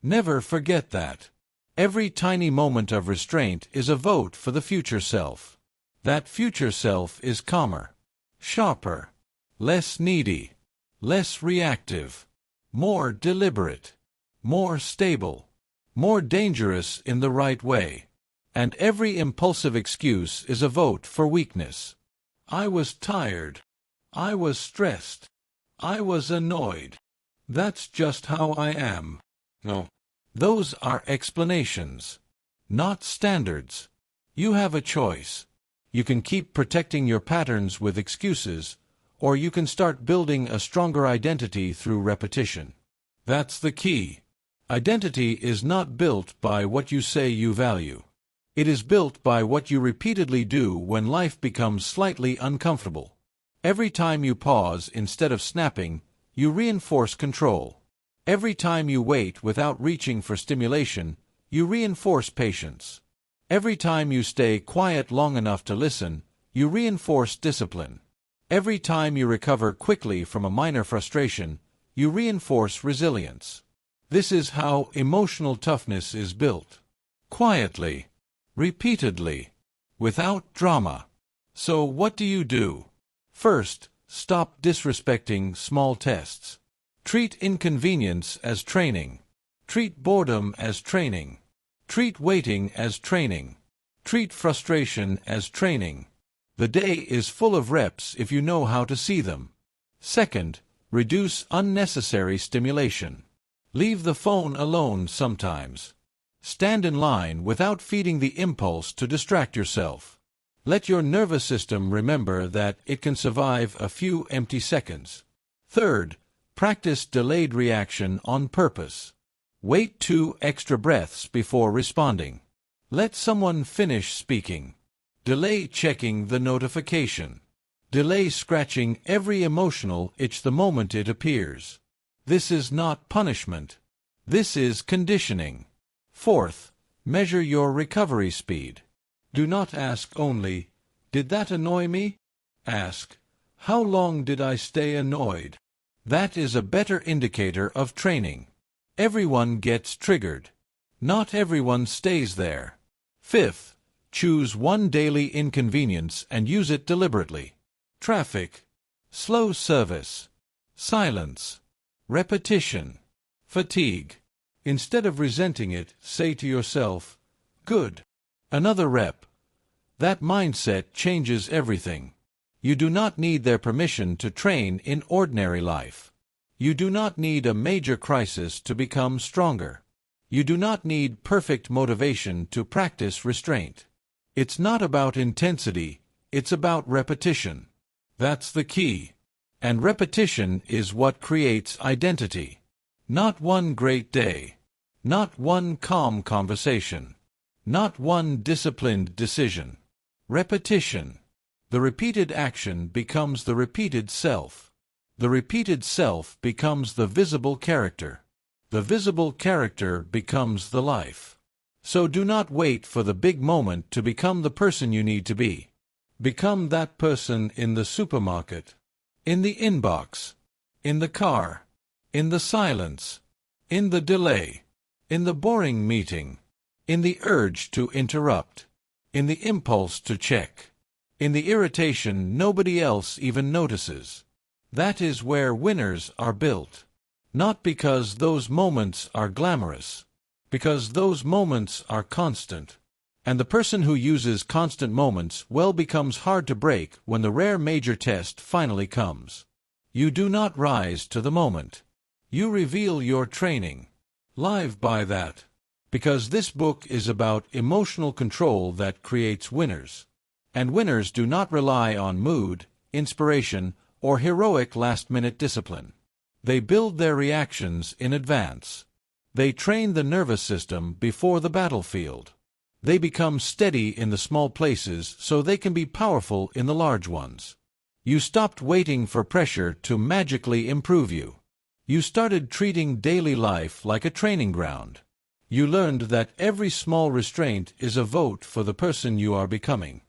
Never forget that. Every tiny moment of restraint is a vote for the future self. That future self is calmer, sharper, less needy, less reactive, more deliberate, more stable, more dangerous in the right way. And every impulsive excuse is a vote for weakness. I was tired. I was stressed. I was annoyed. "That's just how I am." No. Those are explanations, not standards. You have a choice. You can keep protecting your patterns with excuses, or you can start building a stronger identity through repetition. That's the key. Identity is not built by what you say you value. It is built by what you repeatedly do when life becomes slightly uncomfortable. Every time you pause instead of snapping, you reinforce control. Every time you wait without reaching for stimulation, you reinforce patience. Every time you stay quiet long enough to listen, you reinforce discipline. Every time you recover quickly from a minor frustration, you reinforce resilience. This is how emotional toughness is built. Quietly, repeatedly, without drama. So what do you do? First, stop disrespecting small tests. Treat inconvenience as training. Treat boredom as training. Treat waiting as training. Treat frustration as training. The day is full of reps if you know how to see them. Second, reduce unnecessary stimulation. Leave the phone alone sometimes. Stand in line without feeding the impulse to distract yourself. Let your nervous system remember that it can survive a few empty seconds. Third, practice delayed reaction on purpose. Wait 2 extra breaths before responding. Let someone finish speaking. Delay checking the notification. Delay scratching every emotional itch the moment it appears. This is not punishment. This is conditioning. Fourth, measure your recovery speed. Do not ask only, "Did that annoy me?" Ask, "How long did I stay annoyed?" That is a better indicator of training. Everyone gets triggered. Not everyone stays there. Fifth, choose one daily inconvenience and use it deliberately. Traffic, slow service, silence, repetition, fatigue. Instead of resenting it, say to yourself, "Good. Another rep." That mindset changes everything. You do not need their permission to train in ordinary life. You do not need a major crisis to become stronger. You do not need perfect motivation to practice restraint. It's not about intensity, it's about repetition. That's the key. And repetition is what creates identity. Not one great day. Not one calm conversation. Not one disciplined decision. Repetition. The repeated action becomes the repeated self. The repeated self becomes the visible character. The visible character becomes the life. So do not wait for the big moment to become the person you need to be. Become that person in the supermarket, in the inbox, in the car, in the silence, in the delay, in the boring meeting, in the urge to interrupt, in the impulse to check, in the irritation nobody else even notices. That is where winners are built. Not because those moments are glamorous, because those moments are constant. And the person who uses constant moments well becomes hard to break when the rare major test finally comes. You do not rise to the moment. You reveal your training. Live by that. Because this book is about emotional control that creates winners. And winners do not rely on mood, inspiration, or heroic last-minute discipline. They build their reactions in advance. They train the nervous system before the battlefield. They become steady in the small places so they can be powerful in the large ones. You stopped waiting for pressure to magically improve you. You started treating daily life like a training ground. You learned that every small restraint is a vote for the person you are becoming.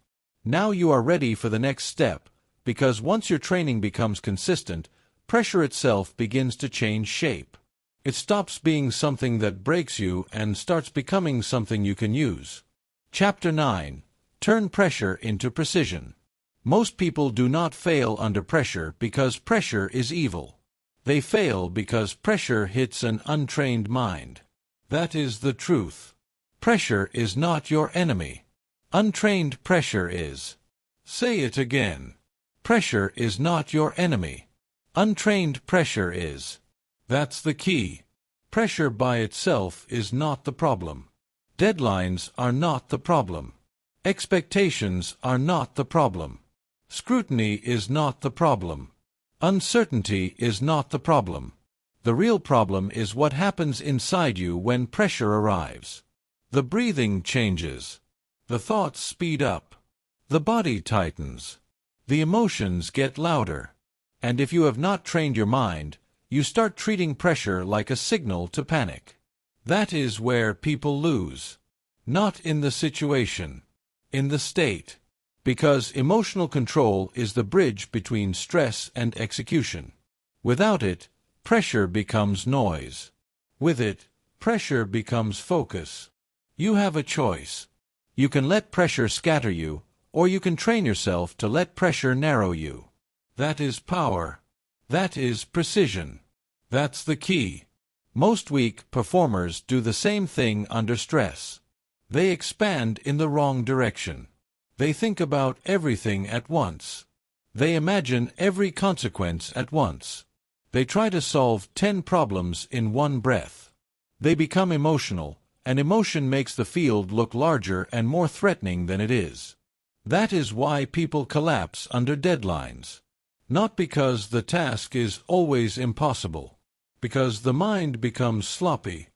Now you are ready for the next step, because once your training becomes consistent, pressure itself begins to change shape. It stops being something that breaks you and starts becoming something you can use. Chapter 9. Turn pressure into precision. Most people do not fail under pressure because pressure is evil. They fail because pressure hits an untrained mind. That is the truth. Pressure is not your enemy. Untrained pressure is. Say it again. Pressure is not your enemy. Untrained pressure is. That's the key. Pressure by itself is not the problem. Deadlines are not the problem. Expectations are not the problem. Scrutiny is not the problem. Uncertainty is not the problem. The real problem is what happens inside you when pressure arrives. The breathing changes. The thoughts speed up. The body tightens. The emotions get louder. And if you have not trained your mind, you start treating pressure like a signal to panic. That is where people lose. Not in the situation. In the state. Because emotional control is the bridge between stress and execution. Without it, pressure becomes noise. With it, pressure becomes focus. You have a choice. You can let pressure scatter you, or you can train yourself to let pressure narrow you. That is power. That is precision. That's the key. Most weak performers do the same thing under stress. They expand in the wrong direction. They think about everything at once. They imagine every consequence at once. They try to solve 10 problems in one breath. They become emotional, and emotion makes the field look larger and more threatening than it is. That is why people collapse under deadlines. Not because the task is always impossible. Because the mind becomes sloppy.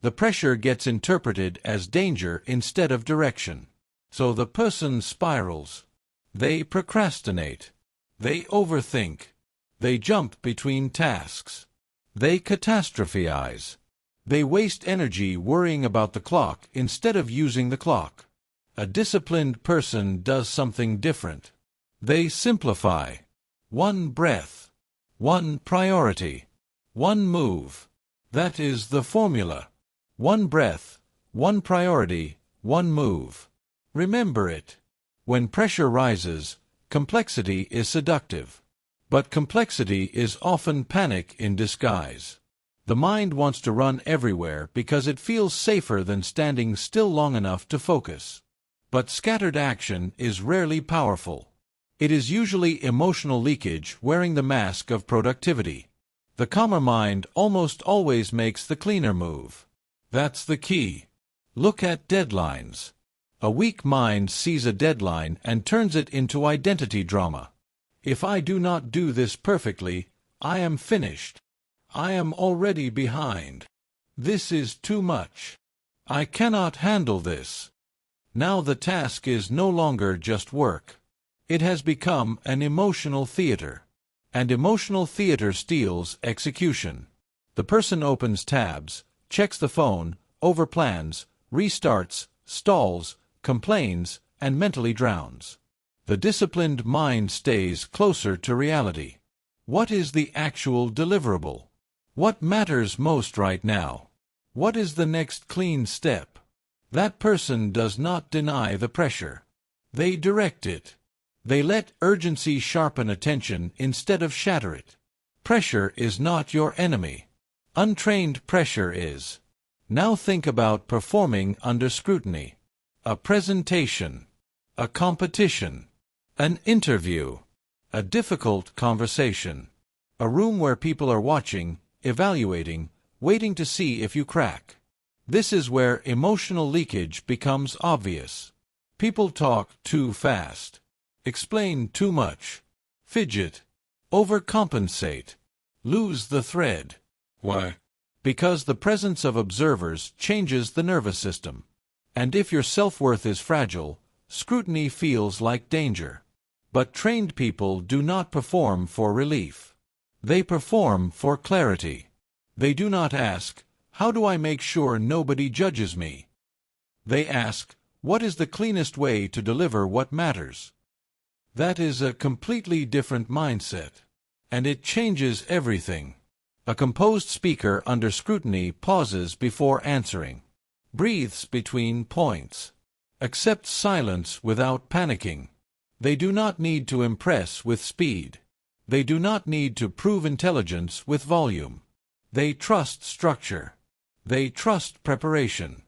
The pressure gets interpreted as danger instead of direction. So the person spirals. They procrastinate. They overthink. They jump between tasks. They catastrophize. They waste energy worrying about the clock instead of using the clock. A disciplined person does something different. They simplify. One breath. One priority. One move. That is the formula. One breath, one priority, one move. Remember it. When pressure rises, complexity is seductive. But complexity is often panic in disguise. The mind wants to run everywhere because it feels safer than standing still long enough to focus. But scattered action is rarely powerful. It is usually emotional leakage wearing the mask of productivity. The calmer mind almost always makes the cleaner move. That's the key. Look at deadlines. A weak mind sees a deadline and turns it into identity drama. If I do not do this perfectly, I am finished. I am already behind. This is too much. I cannot handle this. Now the task is no longer just work. It has become an emotional theater. And emotional theater steals execution. The person opens tabs, checks the phone, overplans, restarts, stalls, complains, and mentally drowns. The disciplined mind stays closer to reality. What is the actual deliverable? What matters most right now? What is the next clean step? That person does not deny the pressure. They direct it. They let urgency sharpen attention instead of shatter it. Pressure is not your enemy. Untrained pressure is. Now think about performing under scrutiny. A presentation. A competition. An interview. A difficult conversation. A room where people are watching, evaluating, waiting to see if you crack. This is where emotional leakage becomes obvious. People talk too fast. Explain too much. Fidget. Overcompensate. Lose the thread. Why? Because the presence of observers changes the nervous system. And if your self-worth is fragile, scrutiny feels like danger. But trained people do not perform for relief. They perform for clarity. They do not ask, "How do I make sure nobody judges me?" They ask, "What is the cleanest way to deliver what matters?" That is a completely different mindset. And it changes everything. A composed speaker under scrutiny pauses before answering. Breathes between points. Accepts silence without panicking. They do not need to impress with speed. They do not need to prove intelligence with volume. They trust structure. They trust preparation.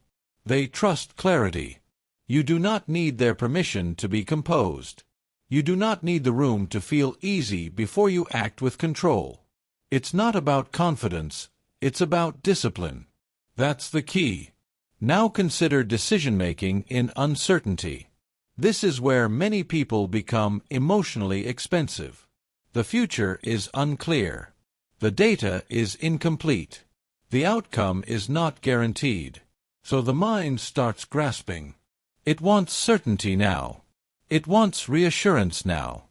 They trust clarity. You do not need their permission to be composed. You do not need the room to feel easy before you act with control. It's not about confidence, It's about discipline. That's the key. Now consider decision-making in uncertainty. This is where many people become emotionally expensive. The future is unclear. The data is incomplete. The outcome is not guaranteed. So the mind starts grasping. It wants certainty now. It wants reassurance now.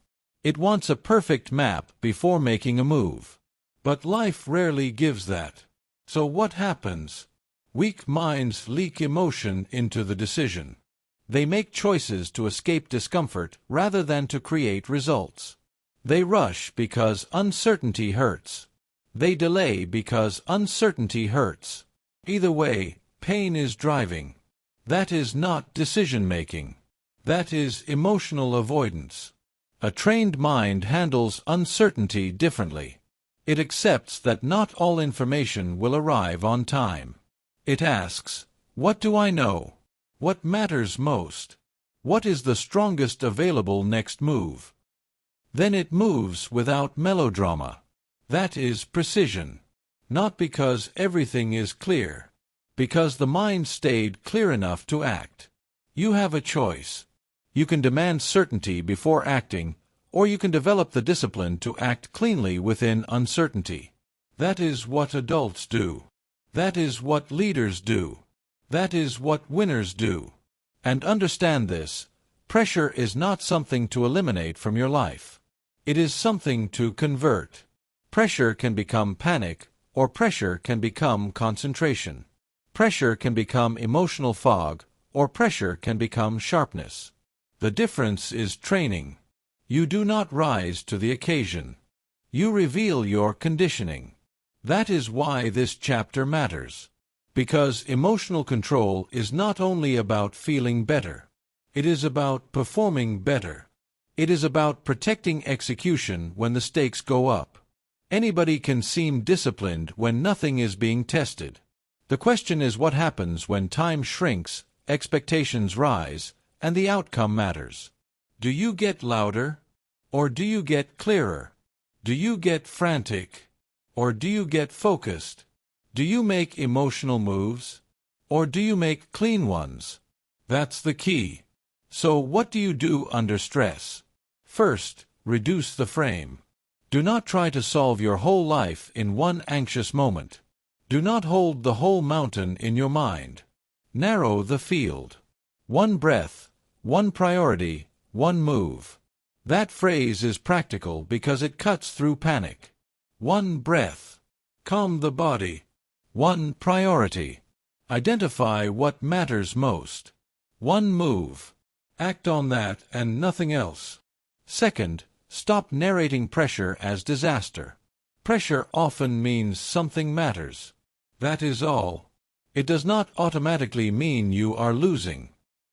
It wants a perfect map before making a move. But life rarely gives that. So what happens? Weak minds leak emotion into the decision. They make choices to escape discomfort rather than to create results. They rush because uncertainty hurts. They delay because uncertainty hurts. Either way, pain is driving. That is not decision-making. That is emotional avoidance. A trained mind handles uncertainty differently. It accepts that not all information will arrive on time. It asks, what do I know? What matters most? What is the strongest available next move? Then it moves without melodrama. That is precision. Not because everything is clear. Because the mind stayed clear enough to act. You have a choice. You can demand certainty before acting, or you can develop the discipline to act cleanly within uncertainty. That is what adults do. That is what leaders do. That is what winners do. And understand this, pressure is not something to eliminate from your life. It is something to convert. Pressure can become panic, or pressure can become concentration. Pressure can become emotional fog, or pressure can become sharpness. The difference is training. You do not rise to the occasion. You reveal your conditioning. That is why this chapter matters. Because emotional control is not only about feeling better. It is about performing better. It is about protecting execution when the stakes go up. Anybody can seem disciplined when nothing is being tested. The question is what happens when time shrinks, expectations rise, and the outcome matters. Do you get louder? Or do you get clearer? Do you get frantic? Or do you get focused? Do you make emotional moves? Or do you make clean ones? That's the key. So what do you do under stress? First, reduce the frame. Do not try to solve your whole life in one anxious moment. Do not hold the whole mountain in your mind. Narrow the field. One breath, one priority, one move. That phrase is practical because it cuts through panic. One breath. Calm the body. One priority. Identify what matters most. One move. Act on that and nothing else. Second, stop narrating pressure as disaster. Pressure often means something matters. That is all. It does not automatically mean you are losing.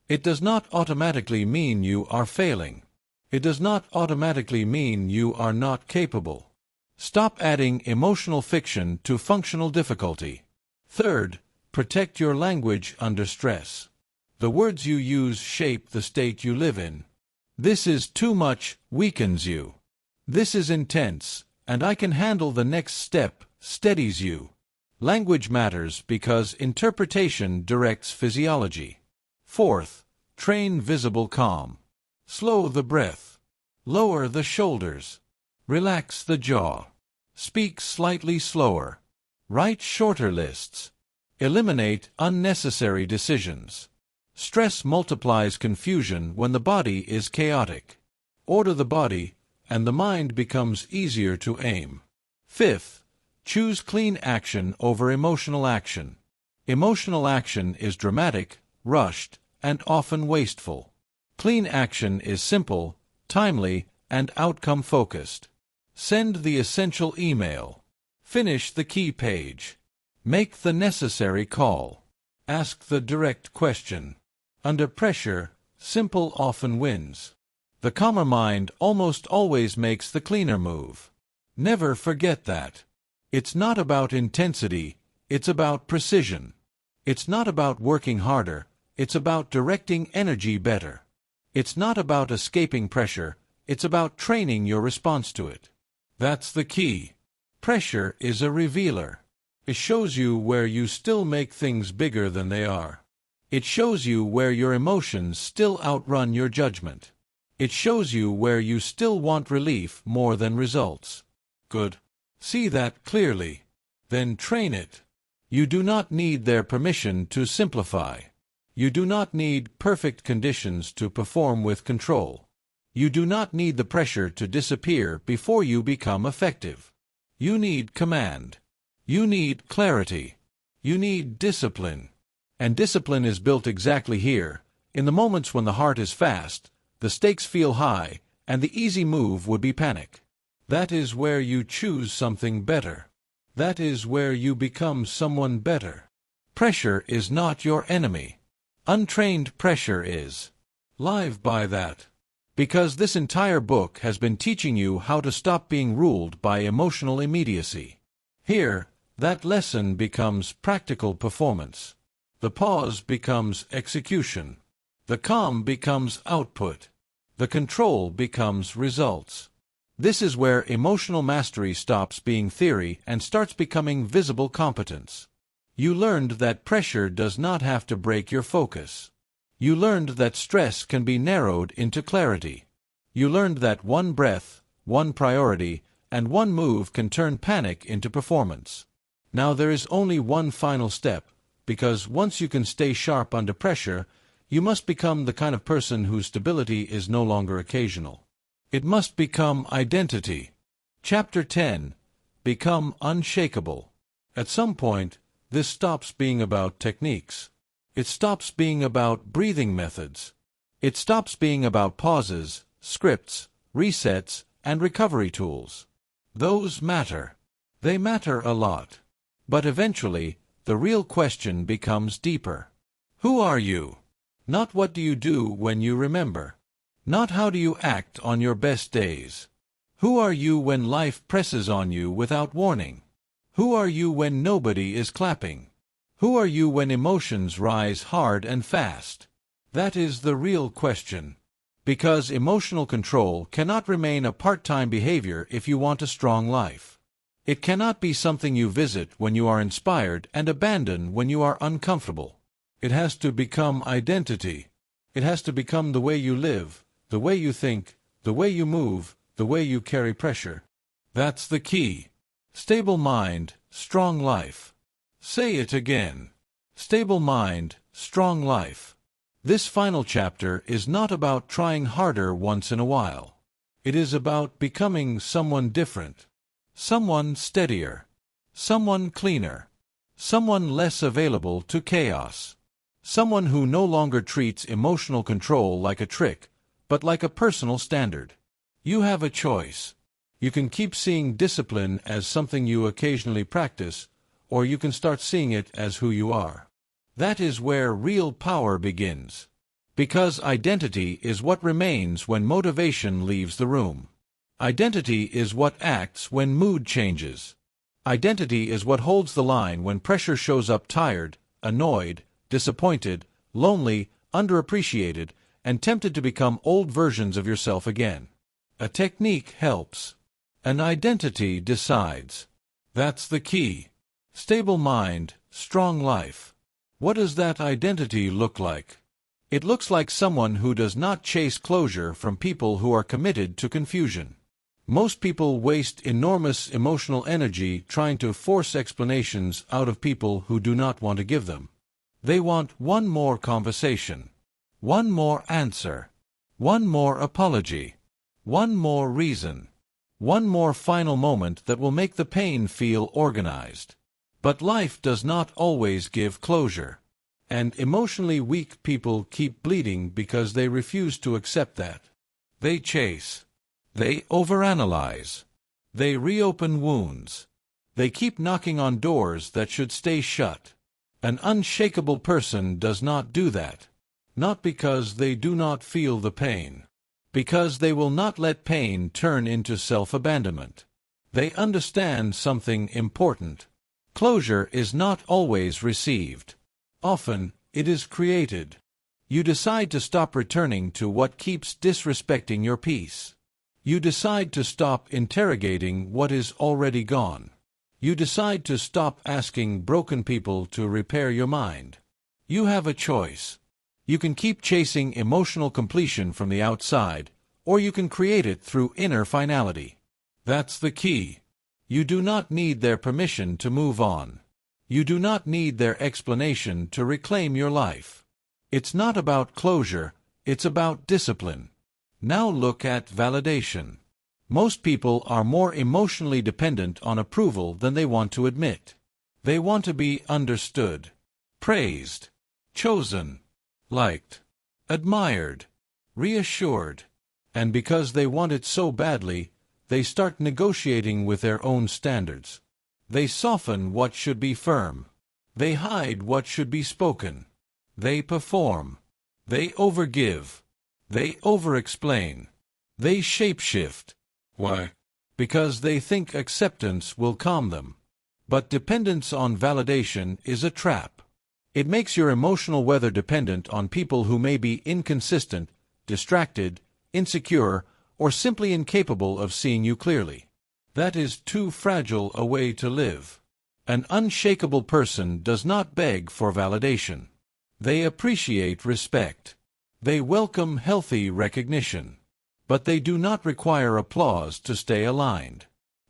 It does not automatically mean you are failing. It does not automatically mean you are not capable. Stop adding emotional fiction to functional difficulty. Third, protect your language under stress. The words you use shape the state you live in. This is too much weakens you. This is intense, and I can handle the next step steadies you. Language matters because interpretation directs physiology. Fourth, train visible calm. Slow the breath. Lower the shoulders. Relax the jaw. Speak slightly slower. Write shorter lists. Eliminate unnecessary decisions. Stress multiplies confusion when the body is chaotic. Order the body, and the mind becomes easier to aim. Fifth, choose clean action over emotional action. Emotional action is dramatic, rushed, and often wasteful. Clean action is simple, timely, and outcome-focused. Send the essential email. Finish the key page. Make the necessary call. Ask the direct question. Under pressure, simple often wins. The calmer mind almost always makes the cleaner move. Never forget that. It's not about intensity, it's about precision. It's not about working harder, it's about directing energy better. It's not about escaping pressure, it's about training your response to it. That's the key. Pressure is a revealer. It shows you where you still make things bigger than they are. It shows you where your emotions still outrun your judgment. It shows you where you still want relief more than results. Good. See that clearly. Then train it. You do not need their permission to simplify. You do not need perfect conditions to perform with control. You do not need the pressure to disappear before you become effective. You need command. You need clarity. You need discipline. And discipline is built exactly here, in the moments when the heart is fast, the stakes feel high, and the easy move would be panic. That is where you choose something better. That is where you become someone better. Pressure is not your enemy. Untrained pressure is. Live by that. Because this entire book has been teaching you how to stop being ruled by emotional immediacy. Here, that lesson becomes practical performance. The pause becomes execution. The calm becomes output. The control becomes results. This is where emotional mastery stops being theory and starts becoming visible competence. You learned that pressure does not have to break your focus. You learned that stress can be narrowed into clarity. You learned that one breath, one priority, and one move can turn panic into performance. Now there is only one final step, because once you can stay sharp under pressure, you must become the kind of person whose stability is no longer occasional. It must become identity. Chapter 10. Become unshakable. At some point, this stops being about techniques. It stops being about breathing methods. It stops being about pauses, scripts, resets, and recovery tools. Those matter. They matter a lot. But eventually, the real question becomes deeper. Who are you? Not what do you do when you remember. Not how do you act on your best days. Who are you when life presses on you without warning? Who are you when nobody is clapping? Who are you when emotions rise hard and fast? That is the real question. Because emotional control cannot remain a part-time behavior if you want a strong life. It cannot be something you visit when you are inspired and abandon when you are uncomfortable. It has to become identity. It has to become the way you live, the way you think, the way you move, the way you carry pressure. That's the key. Stable mind, strong life. Say it again. Stable mind, strong life. This final chapter is not about trying harder once in a while. It is about becoming someone different. Someone steadier. Someone cleaner. Someone less available to chaos. Someone who no longer treats emotional control like a trick, but like a personal standard. You have a choice. You can keep seeing discipline as something you occasionally practice, or you can start seeing it as who you are. That is where real power begins. Because identity is what remains when motivation leaves the room. Identity is what acts when mood changes. Identity is what holds the line when pressure shows up tired, annoyed, disappointed, lonely, underappreciated, and tempted to become old versions of yourself again. A technique helps. An identity decides. That's the key. Stable mind, strong life. What does that identity look like? It looks like someone who does not chase closure from people who are committed to confusion. Most people waste enormous emotional energy trying to force explanations out of people who do not want to give them. They want one more conversation, one more answer, one more apology, one more reason, one more final moment that will make the pain feel organized. But life does not always give closure. And emotionally weak people keep bleeding because they refuse to accept that. They chase. They overanalyze. They reopen wounds. They keep knocking on doors that should stay shut. An unshakable person does not do that. Not because they do not feel the pain. Because they will not let pain turn into self-abandonment. They understand something important. Closure is not always received. Often, it is created. You decide to stop returning to what keeps disrespecting your peace. You decide to stop interrogating what is already gone. You decide to stop asking broken people to repair your mind. You have a choice. You can keep chasing emotional completion from the outside, or you can create it through inner finality. That's the key. You do not need their permission to move on. You do not need their explanation to reclaim your life. It's not about closure, it's about discipline. Now look at validation. Most people are more emotionally dependent on approval than they want to admit. They want to be understood, praised, chosen, liked, admired, reassured. And because they want it so badly, they start negotiating with their own standards. They soften what should be firm. They hide what should be spoken. They perform. They overgive. They overexplain. They shapeshift. Why? Because they think acceptance will calm them. But dependence on validation is a trap. It makes your emotional weather dependent on people who may be inconsistent, distracted, insecure, or simply incapable of seeing you clearly. That is too fragile a way to live. An unshakable person does not beg for validation. They appreciate respect. They welcome healthy recognition. But they do not require applause to stay aligned.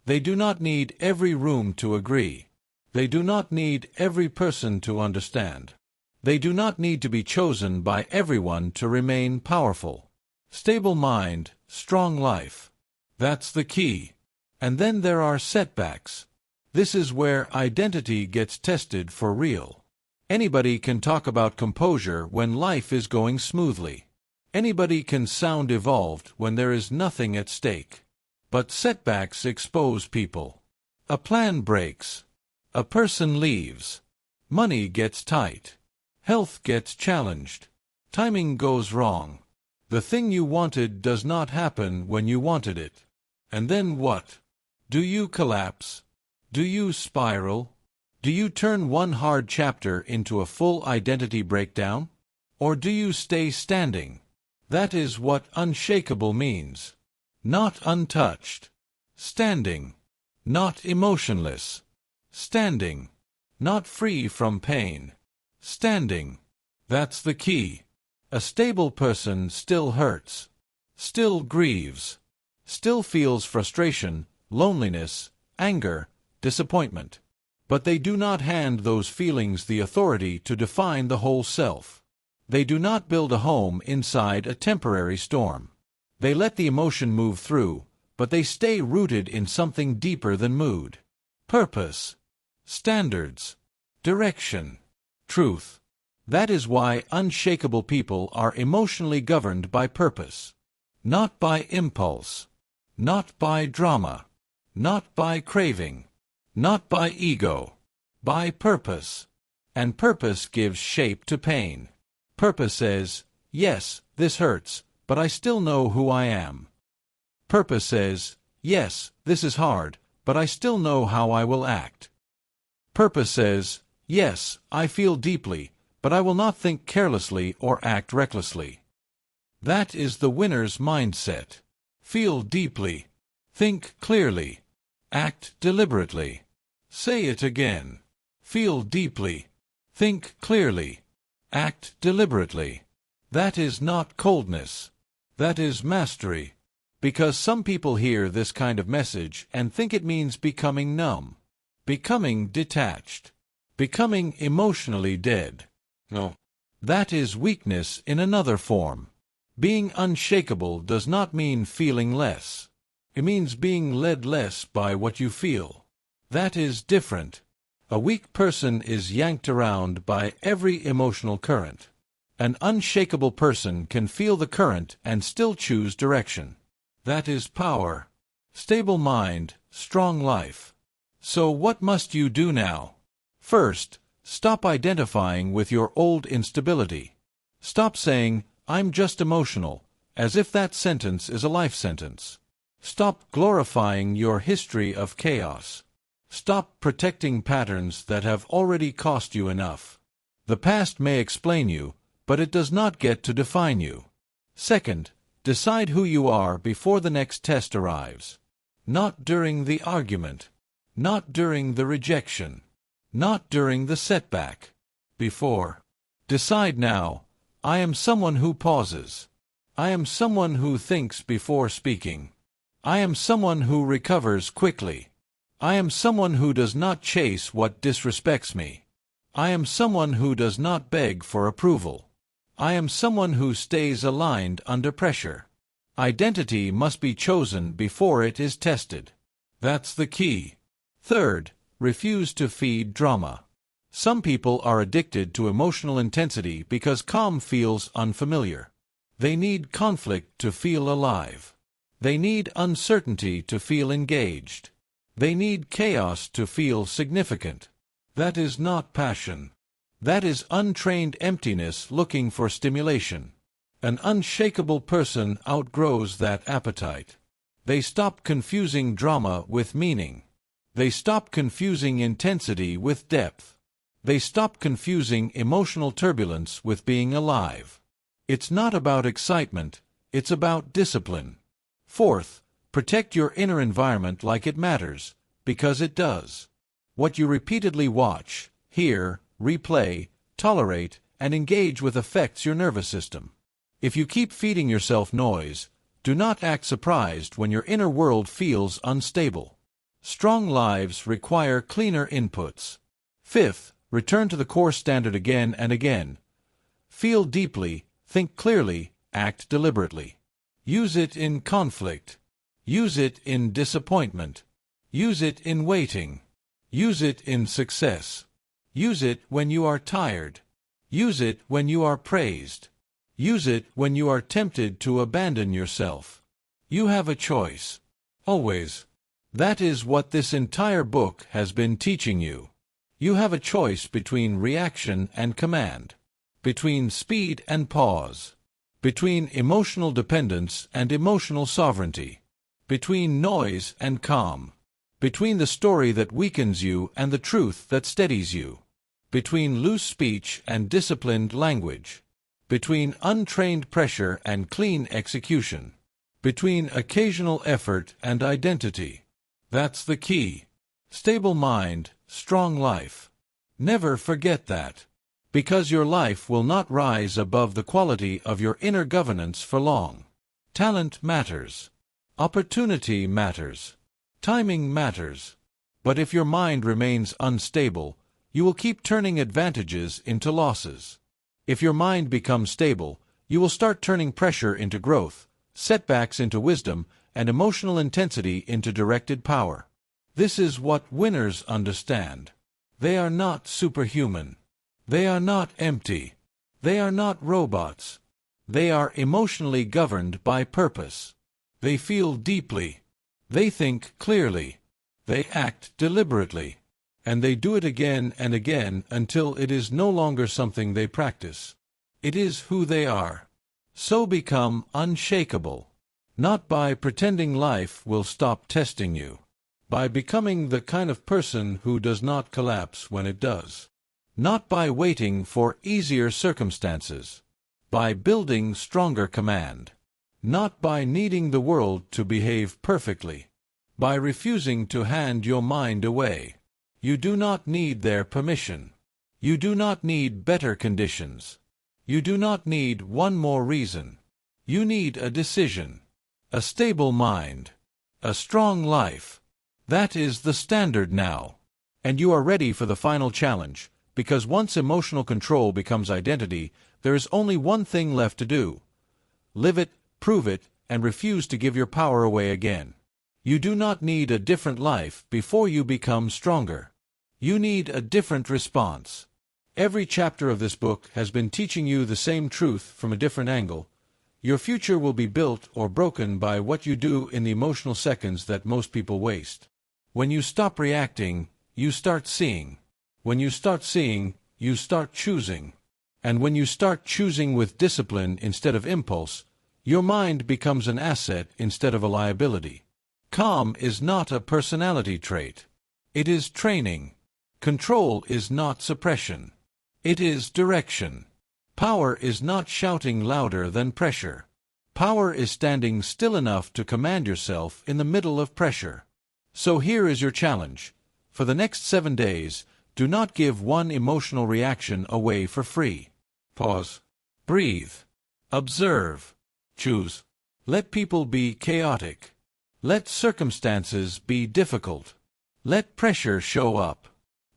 They do not need every room to agree. They do not need every person to understand. They do not need to be chosen by everyone to remain powerful. Stable mind, strong life. That's the key. And then there are setbacks. This is where identity gets tested for real. Anybody can talk about composure when life is going smoothly. Anybody can sound evolved when there is nothing at stake. But setbacks expose people. A plan breaks. A person leaves. Money gets tight. Health gets challenged. Timing goes wrong. The thing you wanted does not happen when you wanted it. And then what? Do you collapse? Do you spiral? Do you turn one hard chapter into a full identity breakdown? Or do you stay standing? That is what unshakable means. Not untouched. Standing. Not emotionless. Standing. Not free from pain. Standing. That's the key. A stable person still hurts. Still grieves. Still feels frustration, loneliness, anger, disappointment. But they do not hand those feelings the authority to define the whole self. They do not build a home inside a temporary storm. They let the emotion move through, but they stay rooted in something deeper than mood. Purpose, standards, direction, truth. That is why unshakable people are emotionally governed by purpose. Not by impulse. Not by drama. Not by craving. Not by ego. By purpose. And purpose gives shape to pain. Purpose says, yes, this hurts, but I still know who I am. Purpose says, yes, this is hard, but I still know how I will act. Purpose says, yes, I feel deeply, but I will not think carelessly or act recklessly. That is the winner's mindset. Feel deeply. Think clearly. Act deliberately. Say it again. Feel deeply. Think clearly. Act deliberately. That is not coldness. That is mastery. Because some people hear this kind of message and think it means becoming numb, becoming detached, becoming emotionally dead. No. That is weakness in another form. Being unshakable does not mean feeling less. It means being led less by what you feel. That is different. A weak person is yanked around by every emotional current. An unshakable person can feel the current and still choose direction. That is power. Stable mind, strong life. So what must you do now? First, stop identifying with your old instability. Stop saying, I'm just emotional, as if that sentence is a life sentence. Stop glorifying your history of chaos. Stop protecting patterns that have already cost you enough. The past may explain you, but it does not get to define you. Second, decide who you are before the next test arrives. Not during the argument. Not during the rejection. Not during the setback. Before. Decide now. I am someone who pauses. I am someone who thinks before speaking. I am someone who recovers quickly. I am someone who does not chase what disrespects me. I am someone who does not beg for approval. I am someone who stays aligned under pressure. Identity must be chosen before it is tested. That's the key. Third, refuse to feed drama. Some people are addicted to emotional intensity because calm feels unfamiliar. They need conflict to feel alive. They need uncertainty to feel engaged. They need chaos to feel significant. That is not passion. That is untrained emptiness looking for stimulation. An unshakable person outgrows that appetite. They stop confusing drama with meaning. They stop confusing intensity with depth. They stop confusing emotional turbulence with being alive. It's not about excitement, it's about discipline. Fourth, protect your inner environment like it matters, because it does. What you repeatedly watch, hear, replay, tolerate, and engage with affects your nervous system. If you keep feeding yourself noise, do not act surprised when your inner world feels unstable. Strong lives require cleaner inputs. Fifth, return to the core standard again and again. Feel deeply, think clearly, act deliberately. Use it in conflict. Use it in disappointment. Use it in waiting. Use it in success. Use it when you are tired. Use it when you are praised. Use it when you are tempted to abandon yourself. You have a choice. Always. That is what this entire book has been teaching you. You have a choice between reaction and command, between speed and pause, between emotional dependence and emotional sovereignty, between noise and calm, between the story that weakens you and the truth that steadies you, between loose speech and disciplined language, between untrained pressure and clean execution, between occasional effort and identity. That's the key. Stable mind, strong life. Never forget that. Because your life will not rise above the quality of your inner governance for long. Talent matters. Opportunity matters. Timing matters. But if your mind remains unstable, you will keep turning advantages into losses. If your mind becomes stable, you will start turning pressure into growth, setbacks into wisdom, and emotional intensity into directed power. This is what winners understand. They are not superhuman. They are not empty. They are not robots. They are emotionally governed by purpose. They feel deeply. They think clearly. They act deliberately. And they do it again and again until it is no longer something they practice. It is who they are. So become unshakable. Not by pretending life will stop testing you. By becoming the kind of person who does not collapse when it does. Not by waiting for easier circumstances. By building stronger command. Not by needing the world to behave perfectly. By refusing to hand your mind away. You do not need their permission. You do not need better conditions. You do not need one more reason. You need a decision. A stable mind. A strong life. That is the standard now. And you are ready for the final challenge, because once emotional control becomes identity, there is only one thing left to do. Live it, prove it, and refuse to give your power away again. You do not need a different life before you become stronger. You need a different response. Every chapter of this book has been teaching you the same truth from a different angle. Your future will be built or broken by what you do in the emotional seconds that most people waste. When you stop reacting, you start seeing. When you start seeing, you start choosing. And when you start choosing with discipline instead of impulse, your mind becomes an asset instead of a liability. Calm is not a personality trait. It is training. Control is not suppression. It is direction. Power is not shouting louder than pressure. Power is standing still enough to command yourself in the middle of pressure. So here is your challenge. For the next 7 days, do not give one emotional reaction away for free. Pause. Breathe. Observe. Choose. Let people be chaotic. Let circumstances be difficult. Let pressure show up.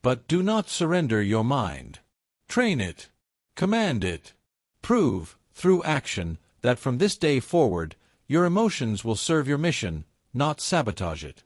But do not surrender your mind. Train it. Command it. Prove, through action, that from this day forward, your emotions will serve your mission, not sabotage it.